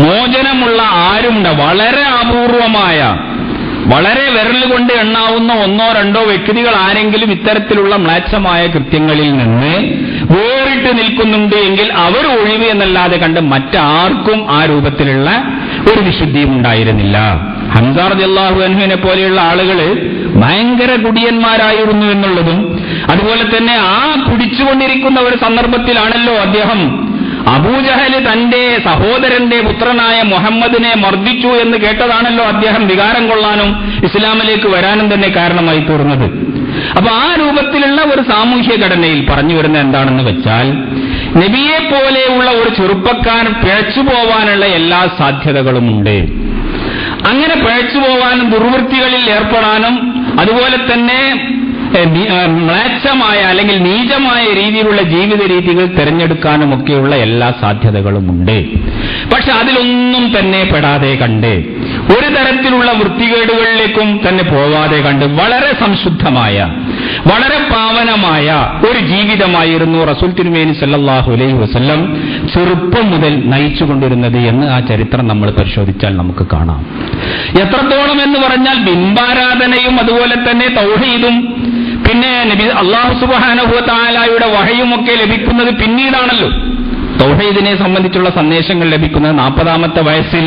മോചനമുള്ള ആരുണ്ട്? വളരെ അപൂർവമായ, വളരെ വിരലുകൊണ്ട് എണ്ണാവുന്ന ഒന്നോ രണ്ടോ വ്യക്തികൾ ആരെങ്കിലും ഇത്തരത്തിലുള്ള മ്ലേച്ഛമായ കൃത്യങ്ങളിൽ നിന്ന് വേറിട്ട് നിൽക്കുന്നുണ്ട് എങ്കിൽ അവർ ഒഴിവ് എന്നല്ലാതെ കണ്ട് മറ്റാർക്കും ആ രൂപത്തിലുള്ള ഒരു വിശുദ്ധിയും ഉണ്ടായിരുന്നില്ല. ഹംസ റളിയല്ലാഹു അൻഹുവിനെ പോലെയുള്ള ആളുകൾ ഭയങ്കര കുടിയന്മാരായിരുന്നു എന്നുള്ളതും, അതുപോലെ തന്നെ ആ കുടിച്ചുകൊണ്ടിരിക്കുന്ന ഒരു സന്ദർഭത്തിലാണല്ലോ അദ്ദേഹം അബൂജഹൽ തന്റെ സഹോദരന്റെ പുത്രനായ മുഹമ്മദിനെ മർദ്ദിച്ചു എന്ന് കേട്ടതാണല്ലോ അദ്ദേഹം വികാരം കൊള്ളാനും ഇസ്ലാമിലേക്ക് വരാനും തന്നെ കാരണമായി തീർന്നത്. അപ്പൊ ആ രൂപത്തിലുള്ള ഒരു സാമൂഹ്യ ഘടനയിൽ പറഞ്ഞു വരുന്ന എന്താണെന്ന് വെച്ചാൽ, നബിയെ പോലെയുള്ള ഒരു ചെറുപ്പക്കാരൻ പിഴച്ചു പോവാനുള്ള എല്ലാ സാധ്യതകളുമുണ്ട്. അങ്ങനെ പിഴച്ചു പോവാനും ദുർവൃത്തികളിൽ ഏർപ്പെടാനും അതുപോലെ തന്നെ മ്ലേച്ഛമായ അല്ലെങ്കിൽ നീചമായ രീതിയിലുള്ള ജീവിത രീതികൾ തിരഞ്ഞെടുക്കാനുമൊക്കെയുള്ള എല്ലാ സാധ്യതകളുമുണ്ട്. പക്ഷെ അതിലൊന്നും തന്നെ പെടാതെ കണ്ട്, ഒരു തരത്തിലുള്ള വൃത്തികേടുകളിലേക്കും തന്നെ പോവാതെ കണ്ട് വളരെ സംശുദ്ധമായ, വളരെ പാവനമായ ഒരു ജീവിതമായിരുന്നു റസൂൽ തിരുമേനി സല്ലല്ലാഹു അലൈഹി വസല്ലം ചെറുപ്പം മുതൽ നയിച്ചുകൊണ്ടിരുന്നത് എന്ന് ആ ചരിത്രം നമ്മൾ പരിശോധിച്ചാൽ നമുക്ക് കാണാം. എത്രത്തോളം എന്ന് പറഞ്ഞാൽ ബിംബാരാധനയും അതുപോലെ തന്നെ തൗഹീദും പിന്നെ നബി അല്ലാഹു സുബ്ഹാനഹു വ തആലയുടെ വഹയുമൊക്കെ ലഭിക്കുന്നത് പിന്നീടാണല്ലോ. തൗഹീദിനെ സംബന്ധിച്ചുള്ള സന്ദേശങ്ങൾ ലഭിക്കുന്നത് 40-ാമത്തെ വയസ്സിൽ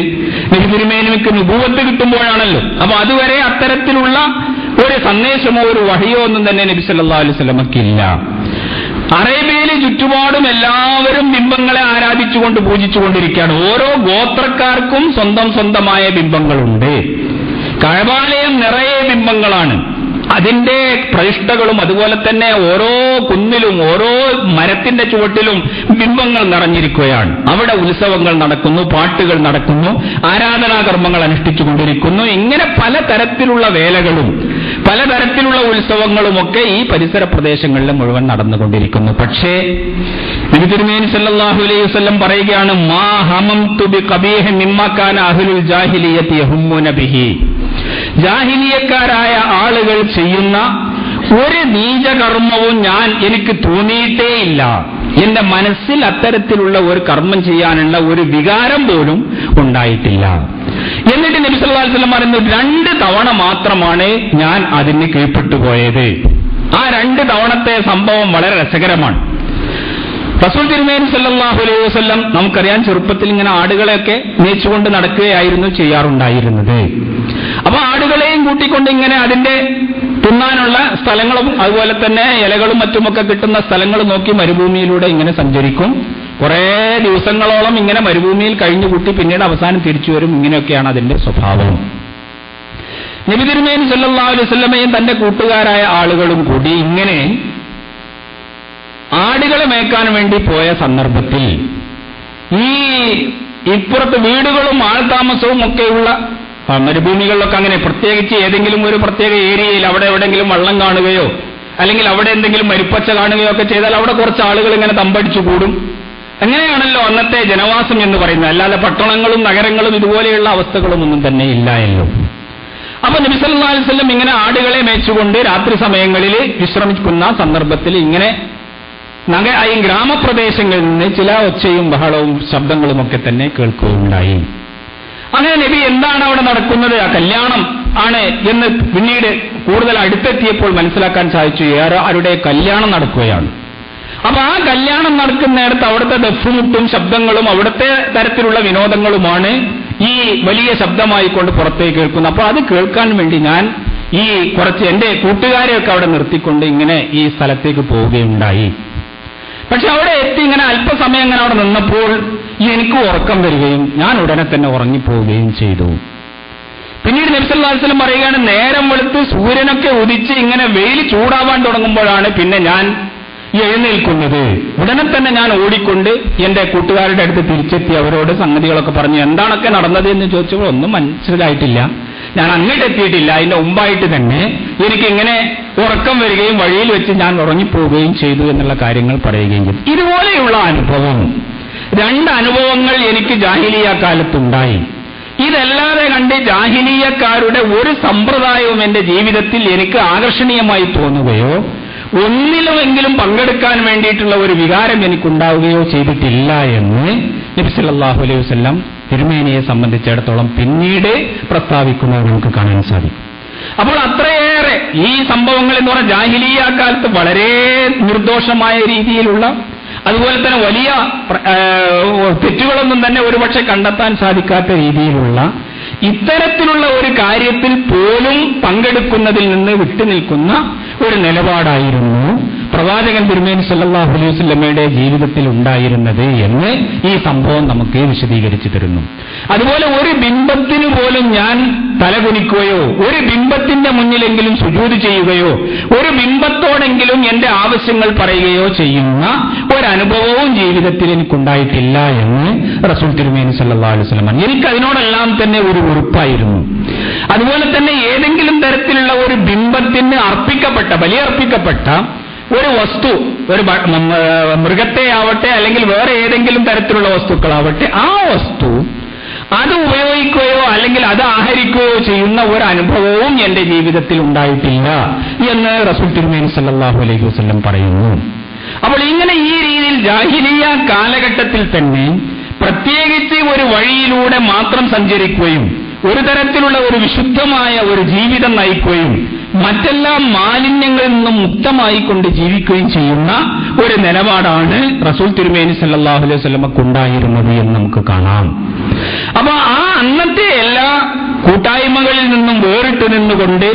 നബി തിരുമേനിക്ക് നുബുവത്ത് കിട്ടുമ്പോഴാണല്ലോ. അപ്പൊ അതുവരെ അത്തരത്തിലുള്ള ഒരു സന്ദേശമോ ഒരു വഹയോ ഒന്നും തന്നെ നബി സല്ലല്ലാഹു അലൈഹി വസല്ലമക്കില്ല. അറേബ്യയിലെ ചുറ്റുപാടും എല്ലാവരും ബിംബങ്ങളെ ആരാധിച്ചുകൊണ്ട് പൂജിച്ചുകൊണ്ടിരിക്കുകയാണ്. ഓരോ ഗോത്രക്കാർക്കും സ്വന്തമായ ബിംബങ്ങളുണ്ട്. കഅബാലയം നിറയെ ബിംബങ്ങളാണ്. അതിന്റെ പ്രതിഷ്ഠകളും അതുപോലെ തന്നെ ഓരോ കുന്നിലും ഓരോ മരത്തിന്റെ ചുവട്ടിലും ബിംബങ്ങൾ നിറഞ്ഞിരിക്കുകയാണ്. അവിടെ ഉത്സവങ്ങൾ നടക്കുന്നു, പാട്ടുകൾ നടക്കുന്നു, ആരാധനാകർമ്മങ്ങൾ അനുഷ്ഠിച്ചുകൊണ്ടിരിക്കുന്നു. ഇങ്ങനെ പലതരത്തിലുള്ള വേലകളും പലതരത്തിലുള്ള ഉത്സവങ്ങളുമൊക്കെ ഈ പരിസര പ്രദേശങ്ങളിൽ മുഴുവൻ നടന്നുകൊണ്ടിരിക്കുന്നു. പക്ഷേ നബി തിരുമേനി സല്ലല്ലാഹു അലൈഹി വസല്ലം പറയുകയാണ്, മാ ഹമംതു ബിഖബീഹി മിമ്മാ കാന അഹ്ലുൽ ജാഹിലിയ്യത്തി യഹുമ്മുന ബിഹി. ജാഹിലിയക്കാരായ ആളുകൾ ചെയ്യുന്ന ഒരു നീചകർമ്മവും എനിക്ക് തോന്നിയിട്ടേയില്ല. എന്റെ മനസ്സിൽ അത്തരത്തിലുള്ള ഒരു കർമ്മം ചെയ്യാനുള്ള ഒരു വികാരം പോലും ഉണ്ടായിട്ടില്ല. എന്നിട്ട് നബി സല്ലല്ലാഹു അലൈഹി വസല്ലം പറയുന്നു, 2 തവണ മാത്രമാണ് ഞാൻ അതിന് കീഴ്പ്പെട്ടുപോയത്. ആ 2 തവണത്തെ സംഭവം വളരെ രസകരമാണ്. റസൂൽ തിരുമേനി സല്ലല്ലാഹു അലൈഹി വസല്ലം നമുക്കറിയാം, ചെറുപ്പത്തിൽ ഇങ്ങനെ ആടുകളെയൊക്കെ മേച്ചുകൊണ്ട് നടക്കുകയായിരുന്നു ചെയ്യാറുണ്ടായിരുന്നത്. അപ്പൊ ആടുകളെയും കൂട്ടിക്കൊണ്ട് ഇങ്ങനെ അതിന്റെ തിന്നാനുള്ള സ്ഥലങ്ങളും അതുപോലെ തന്നെ ഇലകളും മറ്റുമൊക്കെ കിട്ടുന്ന സ്ഥലങ്ങൾ നോക്കി മരുഭൂമിയിലൂടെ ഇങ്ങനെ സഞ്ചരിക്കും. കുറേ ദിവസങ്ങളോളം ഇങ്ങനെ മരുഭൂമിയിൽ കഴിഞ്ഞുകൂട്ടി പിന്നീട് അവസാനം തിരിച്ചു വരും. ഇങ്ങനെയൊക്കെയാണ് അതിന്റെ സ്വഭാവം. നബി തിരുമേനി സല്ലല്ലാഹു അലൈഹി വസല്ലമയും തന്റെ കൂട്ടുകാരായ ആളുകളും കൂടി ഇങ്ങനെ ആടുകളെ മേയ്ക്കാൻ വേണ്ടി പോയ സന്ദർഭത്തിൽ ഈ ഇപ്പുറത്ത് വീടുകളും ആൾതാമസവും ഒക്കെയുള്ള മരുഭൂമികളിലൊക്കെ അങ്ങനെ, പ്രത്യേകിച്ച് ഏതെങ്കിലും ഒരു പ്രത്യേക ഏരിയയിൽ അവിടെ എവിടെയെങ്കിലും വള്ളം കാണുകയോ അല്ലെങ്കിൽ അവിടെ എന്തെങ്കിലും മരുപ്പച്ച കാണുകയോ ഒക്കെ ചെയ്താൽ അവിടെ കുറച്ച് ആളുകൾ ഇങ്ങനെ തമ്പടിച്ചു കൂടും. അങ്ങനെയാണല്ലോ അന്നത്തെ ജനവാസം എന്ന് പറയുന്നത്. അല്ലാതെ പട്ടണങ്ങളും നഗരങ്ങളും ഇതുപോലെയുള്ള അവസ്ഥകളും ഒന്നും തന്നെ ഇല്ലായല്ലോ. അപ്പൊ നബി സല്ലല്ലാഹു അലൈഹി വസല്ലം ഇങ്ങനെ ആടുകളെ മേച്ചുകൊണ്ട് രാത്രി സമയങ്ങളിൽ വിശ്രമിക്കുന്ന സന്ദർഭത്തിൽ ഇങ്ങനെ ഈ ഗ്രാമപ്രദേശങ്ങളിൽ നിന്ന് ചില ഒച്ചയും ബഹളവും ശബ്ദങ്ങളും ഒക്കെ തന്നെ കേൾക്കുകയുണ്ടായി. അങ്ങനെ നബി എന്താണ് അവിടെ നടക്കുന്നത്, ആ കല്യാണം ആണ് എന്ന് പിന്നീട് കൂടുതൽ അടുത്തെത്തിയപ്പോൾ മനസ്സിലാക്കാൻ സാധിച്ചു. ആരുടെ കല്യാണം നടക്കുകയാണ്. അപ്പൊ ആ കല്യാണം നടക്കുന്നിടത്ത് അവിടുത്തെ ദഫ്മുട്ടും ശബ്ദങ്ങളും അവിടുത്തെ തരത്തിലുള്ള വിനോദങ്ങളുമാണ് ഈ വലിയ ശബ്ദമായിക്കൊണ്ട് പുറത്തേക്ക് കേൾക്കുന്നത്. അപ്പൊ അത് കേൾക്കാൻ വേണ്ടി ഞാൻ ഈ കുറച്ച് എന്റെ കൂട്ടുകാരെയൊക്കെ അവിടെ നിർത്തിക്കൊണ്ട് ഇങ്ങനെ ഈ സ്ഥലത്തേക്ക് പോവുകയുണ്ടായി. പക്ഷെ അവിടെ എത്തി ഇങ്ങനെ അല്പസമയം അങ്ങനെ അവിടെ നിന്നപ്പോൾ എനിക്ക് ഉറക്കം വരികയും ഞാൻ ഉടനെ തന്നെ ഉറങ്ങിപ്പോവുകയും ചെയ്തു. പിന്നീട് നബി സല്ലല്ലാഹു അലൈഹി വസല്ലം പറയുകയാണ്, നേരം വെളുത്ത് സൂര്യനൊക്കെ ഉദിച്ച് ഇങ്ങനെ വെയിൽ ചൂടാവാൻ തുടങ്ങുമ്പോഴാണ് പിന്നെ ഞാൻ എഴുന്നേൽക്കുന്നത്. ഉടനെ തന്നെ ഞാൻ ഓടിക്കൊണ്ട് എന്റെ കൂട്ടുകാരുടെ അടുത്ത് തിരിച്ചെത്തി അവരോട് സംഗതികളൊക്കെ പറഞ്ഞു. എന്താണൊക്കെ നടന്നത് എന്ന് ചോദിച്ചപ്പോൾ ഒന്നും മനസ്സിലായിട്ടില്ല, ഞാൻ അങ്ങോട്ട് എത്തിയിട്ടില്ല. അതിന്റെ മുമ്പായിട്ട് തന്നെ എനിക്കിങ്ങനെ ഉറക്കം വരികയും വഴിയിൽ വെച്ച് ഞാൻ ഉറങ്ങിപ്പോവുകയും ചെയ്തു എന്നുള്ള കാര്യങ്ങൾ പറയുകയും ചെയ്തു. ഇതുപോലെയുള്ള അനുഭവം, 2 അനുഭവങ്ങൾ എനിക്ക് ജാഹിലിയ കാലത്തുണ്ടായി. ഇതല്ലാതെ കണ്ട് ജാഹിലിയക്കാരുടെ ഒരു സമ്പ്രദായവും എന്റെ ജീവിതത്തിൽ എനിക്ക് ആകർഷണീയമായി തോന്നുകയോ ഒന്നിലുമെങ്കിലും പങ്കെടുക്കാൻ വേണ്ടിയിട്ടുള്ള ഒരു വികാരം എനിക്കുണ്ടാവുകയോ ചെയ്തിട്ടില്ല എന്ന് നബി സല്ലല്ലാഹു അലൈഹി വസല്ലം തിരുമേനിയെ സംബന്ധിച്ചിടത്തോളം പിന്നീട് പ്രസ്താവിക്കുന്നത് നമുക്ക് കാണാൻ സാധിക്കും. അപ്പോൾ അത്രയേറെ ഈ സംഭവങ്ങൾ എന്ന് പറഞ്ഞാൽ ജാഹിലിയ കാലത്ത് വളരെ നിർദോഷമായ രീതിയിലുള്ള, അതുപോലെ തന്നെ വലിയ തെറ്റുകളൊന്നും തന്നെ ഒരുപക്ഷെ കണ്ടെത്താൻ സാധിക്കാത്ത രീതിയിലുള്ള ഇത്തരത്തിലുള്ള ഒരു കാര്യത്തിൽ പോലും പങ്കെടുക്കുന്നതിൽ നിന്ന് വിട്ടുനിൽക്കുന്ന ഒരു നിലപാടായിരുന്നു പ്രവാചകൻ തിരുമേനി സല്ലല്ലാഹു അലൈഹി വസല്ലമയുടെ ജീവിതത്തിൽ ഉണ്ടായിരുന്നത് എന്ന് ഈ സംഭവം നമുക്ക് വിശദീകരിച്ചു തരുന്നു. അതുപോലെ ഒരു ബിംബത്തിന് പോലും ഞാൻ തലകുനിക്കുകയോ ഒരു ബിംബത്തിന്റെ മുന്നിലെങ്കിലും സുജൂദ് ചെയ്യുകയോ ഒരു ബിംബത്തോടെങ്കിലും എന്റെ ആവശ്യങ്ങൾ പറയുകയോ ചെയ്യുന്ന ഒരനുഭവവും ജീവിതത്തിൽ എനിക്കുണ്ടായിട്ടില്ല എന്ന് റസൂൽ തിരുമേനി സല്ലല്ലാഹു അലൈഹി വസല്ലം. എനിക്ക് അതിനോടെല്ലാം തന്നെ ഒരു വെറുപ്പായിരുന്നു. അതുപോലെ തന്നെ ഏതെങ്കിലും തരത്തിലുള്ള ഒരു ബിംബത്തിന് ബലിയർപ്പിക്കപ്പെട്ട ഒരു വസ്തു, ഒരു മൃഗത്തെ ആവട്ടെ അല്ലെങ്കിൽ വേറെ ഏതെങ്കിലും തരത്തിലുള്ള വസ്തുക്കളാവട്ടെ, ആ വസ്തു അത് ഉപയോഗിക്കുകയോ അല്ലെങ്കിൽ അത് ആഹരിക്കുകയോ ചെയ്യുന്ന ഒരു അനുഭവവും എന്റെ ജീവിതത്തിൽ ഉണ്ടായിട്ടില്ല എന്ന് റസൂൽ തിരുമേനി സല്ലല്ലാഹു അലൈഹി വസല്ലം പറയുന്നു. അപ്പോൾ ഇങ്ങനെ ഈ രീതിയിൽ ജാഹിലിയ കാലഘട്ടത്തിൽ തന്നെ പ്രത്യേകിച്ച് ഒരു വഴിയിലൂടെ മാത്രം സഞ്ചരിക്കുകയും ഒരു തരത്തിലുള്ള ഒരു വിശുദ്ധമായ ഒരു ജീവിതം നയിക്കുകയും മറ്റെല്ലാ മാലിന്യങ്ങളിൽ നിന്നും മുക്തമായിക്കൊണ്ട് ജീവിക്കുകയും ചെയ്യുന്ന ഒരു നിലപാടാണ് റസൂൽ തിരുമേനി സല്ലല്ലാഹു അലൈഹി വസല്ലമക്കുണ്ടായിരുന്നത് എന്ന് നമുക്ക് കാണാം. അപ്പൊ ആ അന്നത്തെ എല്ലാ കൂട്ടായ്മകളിൽ നിന്നും വേറിട്ട് നിന്നുകൊണ്ട്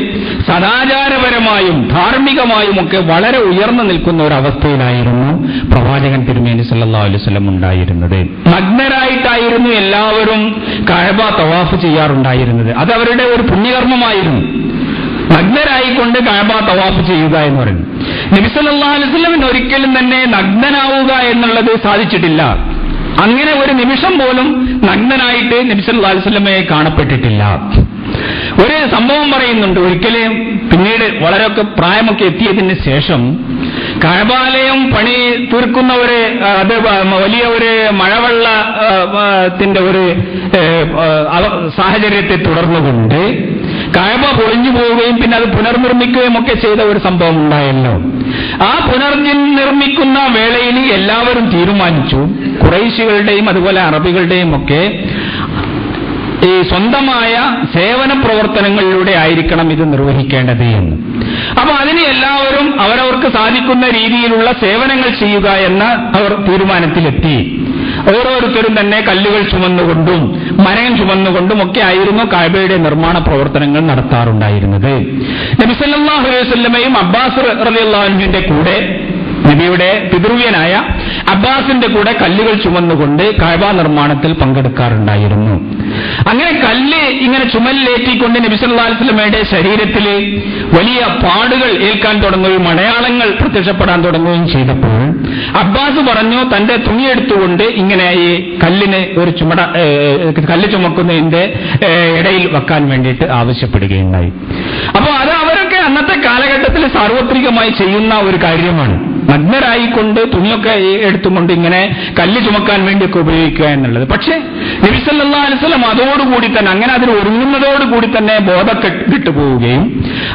സദാചാരപരമായും ധാർമ്മികമായും ഒക്കെ വളരെ ഉയർന്നു നിൽക്കുന്ന ഒരു അവസ്ഥയിലായിരുന്നു പ്രവാചകൻ തിരുമേനി സല്ലല്ലാഹു അലൈഹി വസല്ലം ഉണ്ടായിരുന്നത്. നഗ്നരായിട്ടായിരുന്നു എല്ലാവരും കഅബ തവാഫ് ചെയ്യാറുണ്ടായിരുന്നത്. അത് അവരുടെ ഒരു പുണ്യകർമ്മമായിരുന്നു. നഗ്നരായിക്കൊണ്ട് കഅബ തവാഫ് ചെയ്യുക എന്ന് പറയുന്നു. നബി സല്ലല്ലാഹു അലൈഹി വസല്ലമിന് ഒരിക്കലും തന്നെ നഗ്നനാവുക എന്നുള്ളത് സാധിച്ചിട്ടില്ല. അങ്ങനെ ഒരു നിമിഷം പോലും നഗ്നനായിട്ട് നബി സല്ലല്ലാഹു അലൈഹി വസല്ലമയെ കാണപ്പെട്ടിട്ടില്ല. ഒരു സംഭവം പറയുന്നുണ്ട്. ഒരിക്കലും പിന്നീട് വളരെയൊക്കെ പ്രായമൊക്കെ എത്തിയതിന് ശേഷം കഅബാലയം പണി തീർക്കുന്ന അത് വലിയ ഒരു മഴവെള്ളത്തിന്റെ ഒരു സാഹചര്യത്തെ തുടർന്നുകൊണ്ട് കഅബ പൊളിഞ്ഞു പോവുകയും പിന്നെ അത് പുനർനിർമ്മിക്കുകയും ഒക്കെ ചെയ്ത ഒരു സംഭവം ഉണ്ടായല്ലോ. ആ പുനർനിർമ്മിക്കുന്ന വേളയിൽ എല്ലാവരും തീരുമാനിച്ചു, ഖുറൈശികളുടെയും അതുപോലെ അറബികളുടെയും ഒക്കെ ഈ സ്വന്തമായ സേവന പ്രവർത്തനങ്ങളിലൂടെ ആയിരിക്കണം ഇത് നിർവഹിക്കേണ്ടത് എന്ന്. അപ്പൊ അതിന് എല്ലാവരും അവരവർക്ക് സാധിക്കുന്ന രീതിയിലുള്ള സേവനങ്ങൾ ചെയ്യുക എന്ന അവർ തീരുമാനത്തിലെത്തി. ഓരോരുത്തരും തന്നെ കല്ലുകൾ ചുമന്നുകൊണ്ടും മരം ചുമന്നുകൊണ്ടും ഒക്കെ ആയിരുന്നു കഅബയുടെ നിർമ്മാണ പ്രവർത്തനങ്ങൾ നടത്താറുണ്ടായിരുന്നത്. നബി സല്ലല്ലാഹു അലൈഹി വസല്ലമയും അബ്ബാസ് റളിയല്ലാഹു അൻഹുവിന്റെ കൂടെ, നബിയുടെ പിതൃവ്യനായ അബ്ബാസിന്റെ കൂടെ കല്ലുകൾ ചുമന്നുകൊണ്ട് കഅബ നിർമ്മാണത്തിൽ പങ്കെടുക്കാറുണ്ടായിരുന്നു. അങ്ങനെ കല്ല് ഇങ്ങനെ ചുമലിലേറ്റിക്കൊണ്ട് നബി സല്ലല്ലാഹു അലൈഹി വസല്ലമയുടെ ശരീരത്തിൽ വലിയ പാടുകൾ ഏൽക്കാൻ തുടങ്ങുകയും അടയാളങ്ങൾ പ്രത്യക്ഷപ്പെടാൻ തുടങ്ങുകയും ചെയ്തപ്പോൾ അബ്ബാസ് പറഞ്ഞു, തന്റെ തുണിയെടുത്തുകൊണ്ട് ഇങ്ങനെ ഈ കല്ലിന് ഒരു കല്ല് ചുമക്കുന്നതിന്റെ ഇടയിൽ വെക്കാൻ വേണ്ടിയിട്ട് ആവശ്യപ്പെടുകയുണ്ടായി. അപ്പോൾ അത് അവരൊക്കെ അന്നത്തെ കാലഘട്ടത്തിൽ സാർവത്രികമായി ചെയ്യുന്ന ഒരു കാര്യമാണ്. നഗ്നരായിക്കൊണ്ട് തുണിയൊക്കെ എടുത്തുകൊണ്ട് ഇങ്ങനെ കല്ല് ചുമക്കാൻ വേണ്ടിയൊക്കെ ഉപയോഗിക്കുക എന്നുള്ളത്. പക്ഷേ നബി സല്ലല്ലാഹു അലൈഹി വസല്ലം അതോടുകൂടി തന്നെ, അങ്ങനെ അതിന് ഒരുങ്ങുന്നതോടുകൂടി തന്നെ ബോധക്കെട്ട് പോവുകയും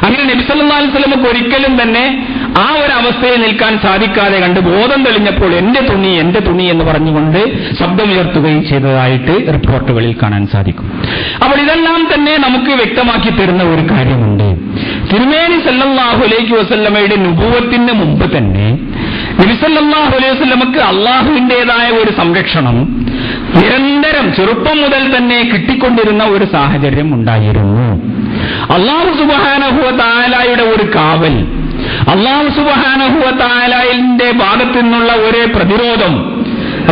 അങ്ങനെ നബി സല്ലല്ലാഹു അലൈഹി വസല്ലമക്ക് ഒരിക്കലും തന്നെ ആ ഒരു അവസ്ഥയിൽ നിൽക്കാൻ സാധിക്കാതെ കണ്ട് ബോധം തെളിഞ്ഞപ്പോൾ എന്റെ തുണി എന്ന് പറഞ്ഞുകൊണ്ട് ശബ്ദമുയർത്തുകയും ചെയ്തതായിട്ട് റിപ്പോർട്ടുകളിൽ കാണാൻ സാധിക്കും. അപ്പോൾ ഇതെല്ലാം തന്നെ നമുക്ക് വ്യക്തമാക്കി തരുന്ന ഒരു കാര്യമുണ്ട്. തിരുമേനി സല്ലല്ലാഹു അലൈഹി വസല്ലമയുടെ നുബുവത്തിന് മുമ്പ് തന്നെ നബി സല്ലല്ലാഹു അലൈഹി വസല്ലമക്ക് അള്ളാഹുവിന്റേതായ ഒരു സംരക്ഷണം നിരന്തരം ചെറുപ്പം മുതൽ തന്നെ കിട്ടിക്കൊണ്ടിരുന്ന ഒരു സാഹചര്യം ഉണ്ടായിരുന്നു. അല്ലാഹു സുബ്ഹാനഹു വ തആലയുടെ ഒരു കാവൽ, അല്ലാഹു സുബ്ഹാനഹു വ തആലയുടെ ഭാഗത്തു നിന്നുള്ള ഒരു പ്രതിരോധം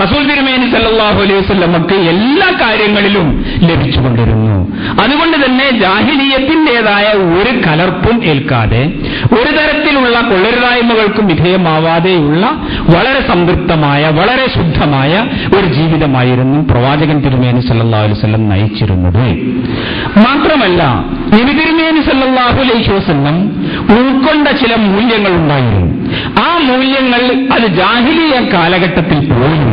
റസൂൽ തിരുമേനി സല്ലല്ലാഹു അലൈഹി വസല്ലമക്ക് എല്ലാ കാര്യങ്ങളിലും ലഭിച്ചുകൊണ്ടിരുന്നു. അതുകൊണ്ട് തന്നെ ജാഹിലിയത്തിൻ്റെതായ ഒരു കലർപ്പും ഏൽക്കാതെ, ഒരു തരത്തിലുള്ള കൊള്ളരുതായ്മകൾക്കും വിധേയമാവാതെയുള്ള വളരെ സംതൃപ്തമായ, വളരെ ശുദ്ധമായ ഒരു ജീവിതമായിരുന്നു പ്രവാചകൻ തിരുമേനി സല്ലല്ലാഹു അലൈഹി വസല്ലം നയിച്ചിരുന്നത്. മാത്രമല്ല നബി തിരുമേനി സല്ലല്ലാഹു അലൈഹി വസല്ലം ഉൾക്കൊണ്ട ചില മൂല്യങ്ങൾ ഉണ്ടായിരുന്നു. ആ മൂല്യങ്ങൾ അത് ജാഹിലിയ കാലഘട്ടത്തിൽ പോലും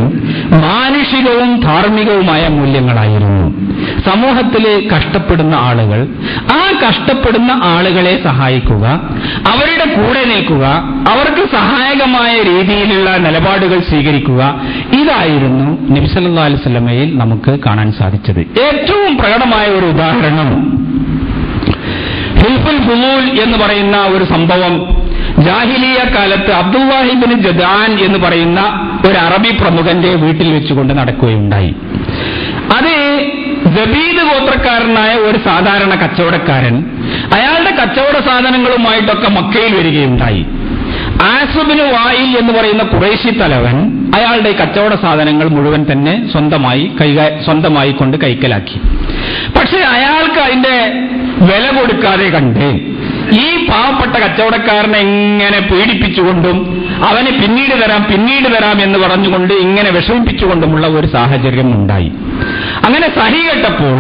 മാനുഷികവും ധാർമ്മികവുമായ മൂല്യങ്ങളായിരുന്നു. സമൂഹത്തിലെ കഷ്ടപ്പെടുന്ന ആളുകൾ, ആ കഷ്ടപ്പെടുന്ന ആളുകളെ സഹായിക്കുക, അവരുടെ കൂടെ നിൽക്കുക, അവർക്ക് സഹായകമായ രീതിയിലുള്ള നിലപാടുകൾ സ്വീകരിക്കുക, ഇതായിരുന്നു നബി സല്ലല്ലാഹു അലൈഹി വസല്ലമയിൽ നമുക്ക് കാണാൻ സാധിച്ചത്. ഏറ്റവും പ്രകടമായ ഒരു ഉദാഹരണം ഹിൽഫുൽ ഫുളൂൽ എന്ന് പറയുന്ന ഒരു സംഭവം ജാഹിലിയ കാലത്ത് അബ്ദുല്ലാഹി ഇബ്നു ജദാൻ എന്ന് പറയുന്ന ഒരു അറബി പ്രമുഖന്റെ വീട്ടിൽ വെച്ചുകൊണ്ട് നടക്കുകയുണ്ടായി. അത് ജബീദ് ഗോത്രക്കാരനായ ഒരു സാധാരണ കച്ചവടക്കാരൻ അയാളുടെ കച്ചവട സാധനങ്ങളുമായിട്ടൊക്കെ മക്കയിൽ വരികയുണ്ടായി. ആസ് ഇബ്നു വായിൽ എന്ന് പറയുന്ന ഖുറൈശി തലവൻ അയാളുടെ കച്ചവട സാധനങ്ങൾ മുഴുവൻ തന്നെ സ്വന്തമായി കൊണ്ട് കൈക്കലാക്കി. പക്ഷെ അയാൾക്ക് അതിന്റെ വില കൊടുക്കാതെ കണ്ട് ഈ പാവപ്പെട്ട കച്ചവടക്കാരനെ ഇങ്ങനെ പീഡിപ്പിച്ചുകൊണ്ടും അവന് പിന്നീട് തരാം എന്ന് പറഞ്ഞുകൊണ്ട് ഇങ്ങനെ വിഷമിപ്പിച്ചുകൊണ്ടുമുള്ള ഒരു സാഹചര്യം ഉണ്ടായി. അങ്ങനെ സഹി കേട്ടപ്പോൾ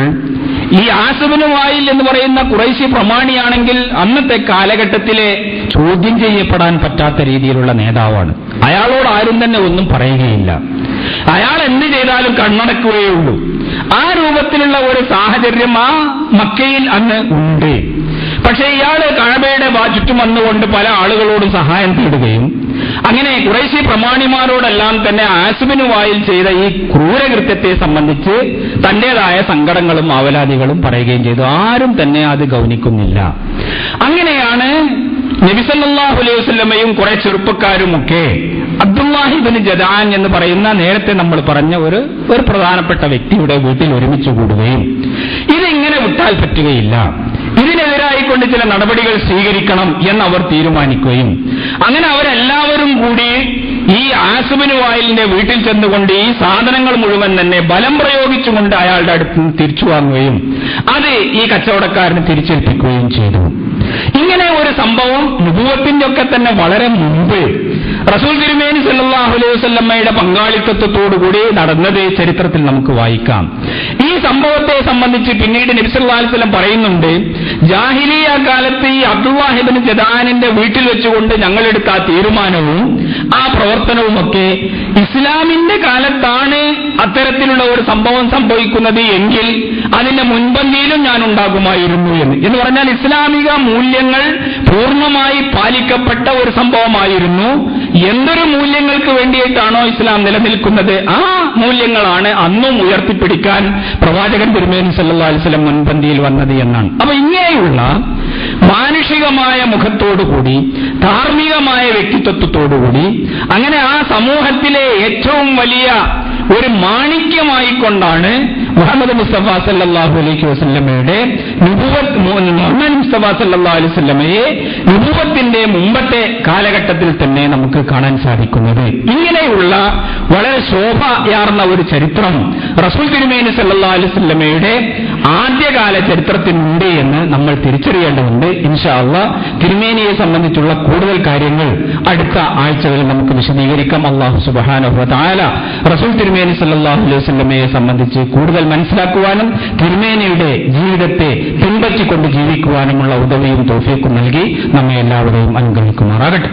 ഈ ആസ് ഇബ്നു വായിൽ എന്ന് പറയുന്ന ഖുറൈശി പ്രമാണിയാണെങ്കിൽ അന്നത്തെ കാലഘട്ടത്തിലെ ചോദ്യം ചെയ്യപ്പെടാൻ പറ്റാത്ത രീതിയിലുള്ള നേതാവാണ്. അയാളോട് ആരും തന്നെ ഒന്നും പറയുകയില്ല. അയാൾ എന്ത് ചെയ്താലും കണ്ണടക്കുകയുള്ളൂ. ആ രൂപത്തിലുള്ള ഒരു സാഹചര്യം ആ മക്കയിൽ അന്ന് ഉണ്ട്. പക്ഷേ ഇയാള് കഅബയുടെ ചുറ്റും വന്നുകൊണ്ട് പല ആളുകളോടും സഹായം തേടുകയും അങ്ങനെ ഖുറൈശി പ്രമാണിമാരോടെല്ലാം തന്നെ ആസ് ഇബ്നു വായിൽ ചെയ്ത ഈ ക്രൂരകൃത്യത്തെ സംബന്ധിച്ച് തന്റേതായ സങ്കടങ്ങളും ആവലാതികളും പറയുകയും ചെയ്തു. ആരും തന്നെ അത് ഗൗനിക്കുന്നില്ല. അങ്ങനെയാണ് നബി സല്ലല്ലാഹു അലൈഹി വസല്ലമയും കുറെ ചെറുപ്പക്കാരുമൊക്കെ അബ്ദുല്ലാഹി ഇബ്നു ജദാൻ എന്ന് പറയുന്ന നേരത്തെ നമ്മൾ പറഞ്ഞ ഒരു പ്രധാനപ്പെട്ട വ്യക്തിയുടെ വീട്ടിൽ ഒരുമിച്ച് കൂടുകയും ഇതിങ്ങനെ വിട്ടാൽ പറ്റുകയില്ല, ഇതിനെതിരായിക്കൊണ്ട് ചില നടപടികൾ സ്വീകരിക്കണം എന്നവർ തീരുമാനിക്കുകയും അങ്ങനെ അവരെല്ലാവരും കൂടി ഈ ആസ് ഇബ്നു വായിലിന്റെ വീട്ടിൽ ചെന്നുകൊണ്ട് ഈ സാധനങ്ങൾ മുഴുവൻ തന്നെ ബലം പ്രയോഗിച്ചുകൊണ്ട് അയാളുടെ അടുത്ത് നിന്ന് തിരിച്ചു വാങ്ങുകയും അത് ഈ കച്ചവടക്കാരന് തിരിച്ചേൽപ്പിക്കുകയും ചെയ്തു. ഇങ്ങനെ ഒരു സംഭവം നുബുവത്തിന്റെ ഒക്കെ തന്നെ വളരെ മുമ്പ് റസൂൽ തിരുമേനി സല്ലല്ലാഹു അലൈഹി വസല്ലമയുടെ പങ്കാളിത്തത്തോടുകൂടി നടന്നത് ചരിത്രത്തിൽ നമുക്ക് വായിക്കാം. ഈ സംഭവത്തെ സംബന്ധിച്ച് പിന്നീട് നബി സല്ലല്ലാഹു അലൈഹി വസല്ലം പറയുന്നുണ്ട്, ജാഹിലിയ കാലത്ത് ഈ അബ്ദുല്ലാഹ് ഇബ്നു ജദാനിന്റെ വീട്ടിൽ വെച്ചുകൊണ്ട് ഞങ്ങളെടുത്ത ആ തീരുമാനവും ആ പ്രവർത്തനവുമൊക്കെ ഇസ്ലാമിന്റെ കാലത്താണ് അത്തരത്തിലുള്ള ഒരു സംഭവം സംഭവിക്കുന്നത് എങ്കിൽ അതിന്റെ മുൻപന്തിയിലും ഞാൻ ഉണ്ടാകുമായിരുന്നു എന്ന് പറഞ്ഞാൽ ഇസ്ലാമിക മൂല്യങ്ങൾ പൂർണ്ണമായി പാലിക്കപ്പെട്ട ഒരു സംഭവമായിരുന്നു. എന്തൊരു മൂല്യങ്ങൾക്ക് വേണ്ടിയിട്ടാണോ ഇസ്ലാം നിലനിൽക്കുന്നത് ആ മൂല്യങ്ങളാണ് അന്നും ഉയർത്തിപ്പിടിക്കാൻ പ്രവാചകൻ തിരുമേനി സല്ലല്ലാഹു അലൈഹി വസല്ലം മുൻപന്തിയിൽ വന്നത് എന്നാണ്. അപ്പൊ ഇങ്ങനെയുള്ള മാനുഷികമായ മുഖത്തോടുകൂടി ധാർമ്മികമായ വ്യക്തിത്വത്തോടുകൂടി അങ്ങനെ ആ സമൂഹത്തിലെ ഏറ്റവും വലിയ ഒരു മാണിക്യമായിക്കൊണ്ടാണ് മുഹമ്മദ് മുസ്തഫ സല്ലല്ലാഹു അലൈഹി വസല്ലമയുടെ മുഹമ്മദ് മുസ്തഫ സല്ലല്ലാഹു അലൈഹി വസല്ലമയെ നുബുവത്തിന്റെ മുമ്പത്തെ കാലഘട്ടത്തിൽ തന്നെ നമുക്ക് കാണാൻ സാധിക്കുന്നത്. ഇങ്ങനെയുള്ള വളരെ ശോഭയാർന്ന ഒരു ചരിത്രം റസൂൽ തിരുമേനി സല്ലല്ലാഹു അലൈഹി വസല്ലമയുടെ ആദ്യകാല ചരിത്രത്തിനുണ്ട് എന്ന് നമ്മൾ തിരിച്ചറിയേണ്ടതുണ്ട്. ഇൻഷാ അല്ലാഹ് തിരുമേനിയെ സംബന്ധിച്ചുള്ള കൂടുതൽ കാര്യങ്ങൾ അടുത്ത ആഴ്ചകളിൽ നമുക്ക് വിശദീകരിക്കാം. അല്ലാഹു സുബ്ഹാനഹു വ തആല റസൂൽ തിരുമേനി സല്ലല്ലാഹു അലൈഹി വസല്ലമയെ സംബന്ധിച്ച് കൂടുതൽ മനസ്സിലാക്കുവാനും തിരുമേനിയുടെ ജീവിതത്തെ പിൻപറ്റിക്കൊണ്ട് ജീവിക്കുവാനുമുള്ള ഉദവിയും തൗഫീഖും നൽകി നമ്മെ എല്ലാവരെയും അനുഗ്രഹിക്കുമാറാകട്ടെ.